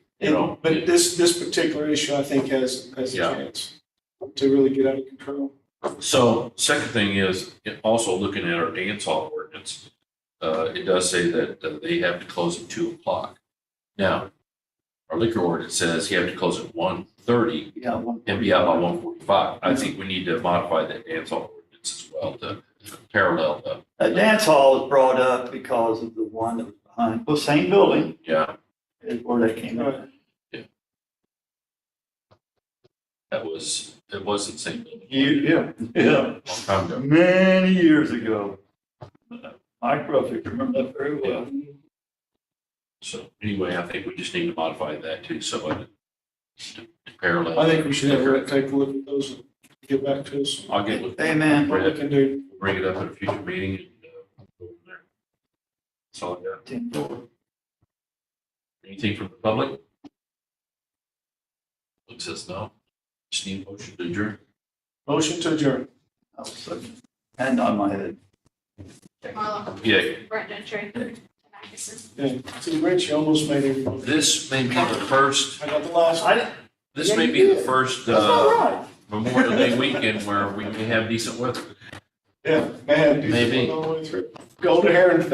But this particular issue, I think, has a
Yeah.
chance to really get out of control.
So second thing is also looking at our dance hall ordinance. It does say that they have to close at 2:00. Now, our liquor ordinance says you have to close at 1:30
Yeah,
and be out by 1:45. I think we need to modify that dance hall ordinance as well to parallel the,
a dance hall was brought up because of the one that was behind, well, same building
yeah,
is where that came up.
it wasn't the same building.
Yeah, yeah,
Long time ago.
many years ago. Mike Ruffin, remember that very well.
So anyway, I think we just need to modify that too, so to parallel.
I think we should have Rick take a look at those and get back to us.
I'll get with
Hey, man.
What we can do.
bring it up at a future meeting and go from there. That's all I got.
10-4.
Anything from the public? Luke says no. Just need a motion to adjourn.
Motion to adjourn.
I was such- Hand on my head.
Jim Marlowe,
Yeah,
Brett Gentry, and Atkinson.
Yeah. See, Rich, you almost made everything.
this may be the first,
I got the last one.
this
Yeah,
may
you
be the
did.
first
That's all right.
Memorial Day weekend where we may have decent weather.
Yeah, man.
Maybe.
All the way through. Go to Heron Fest.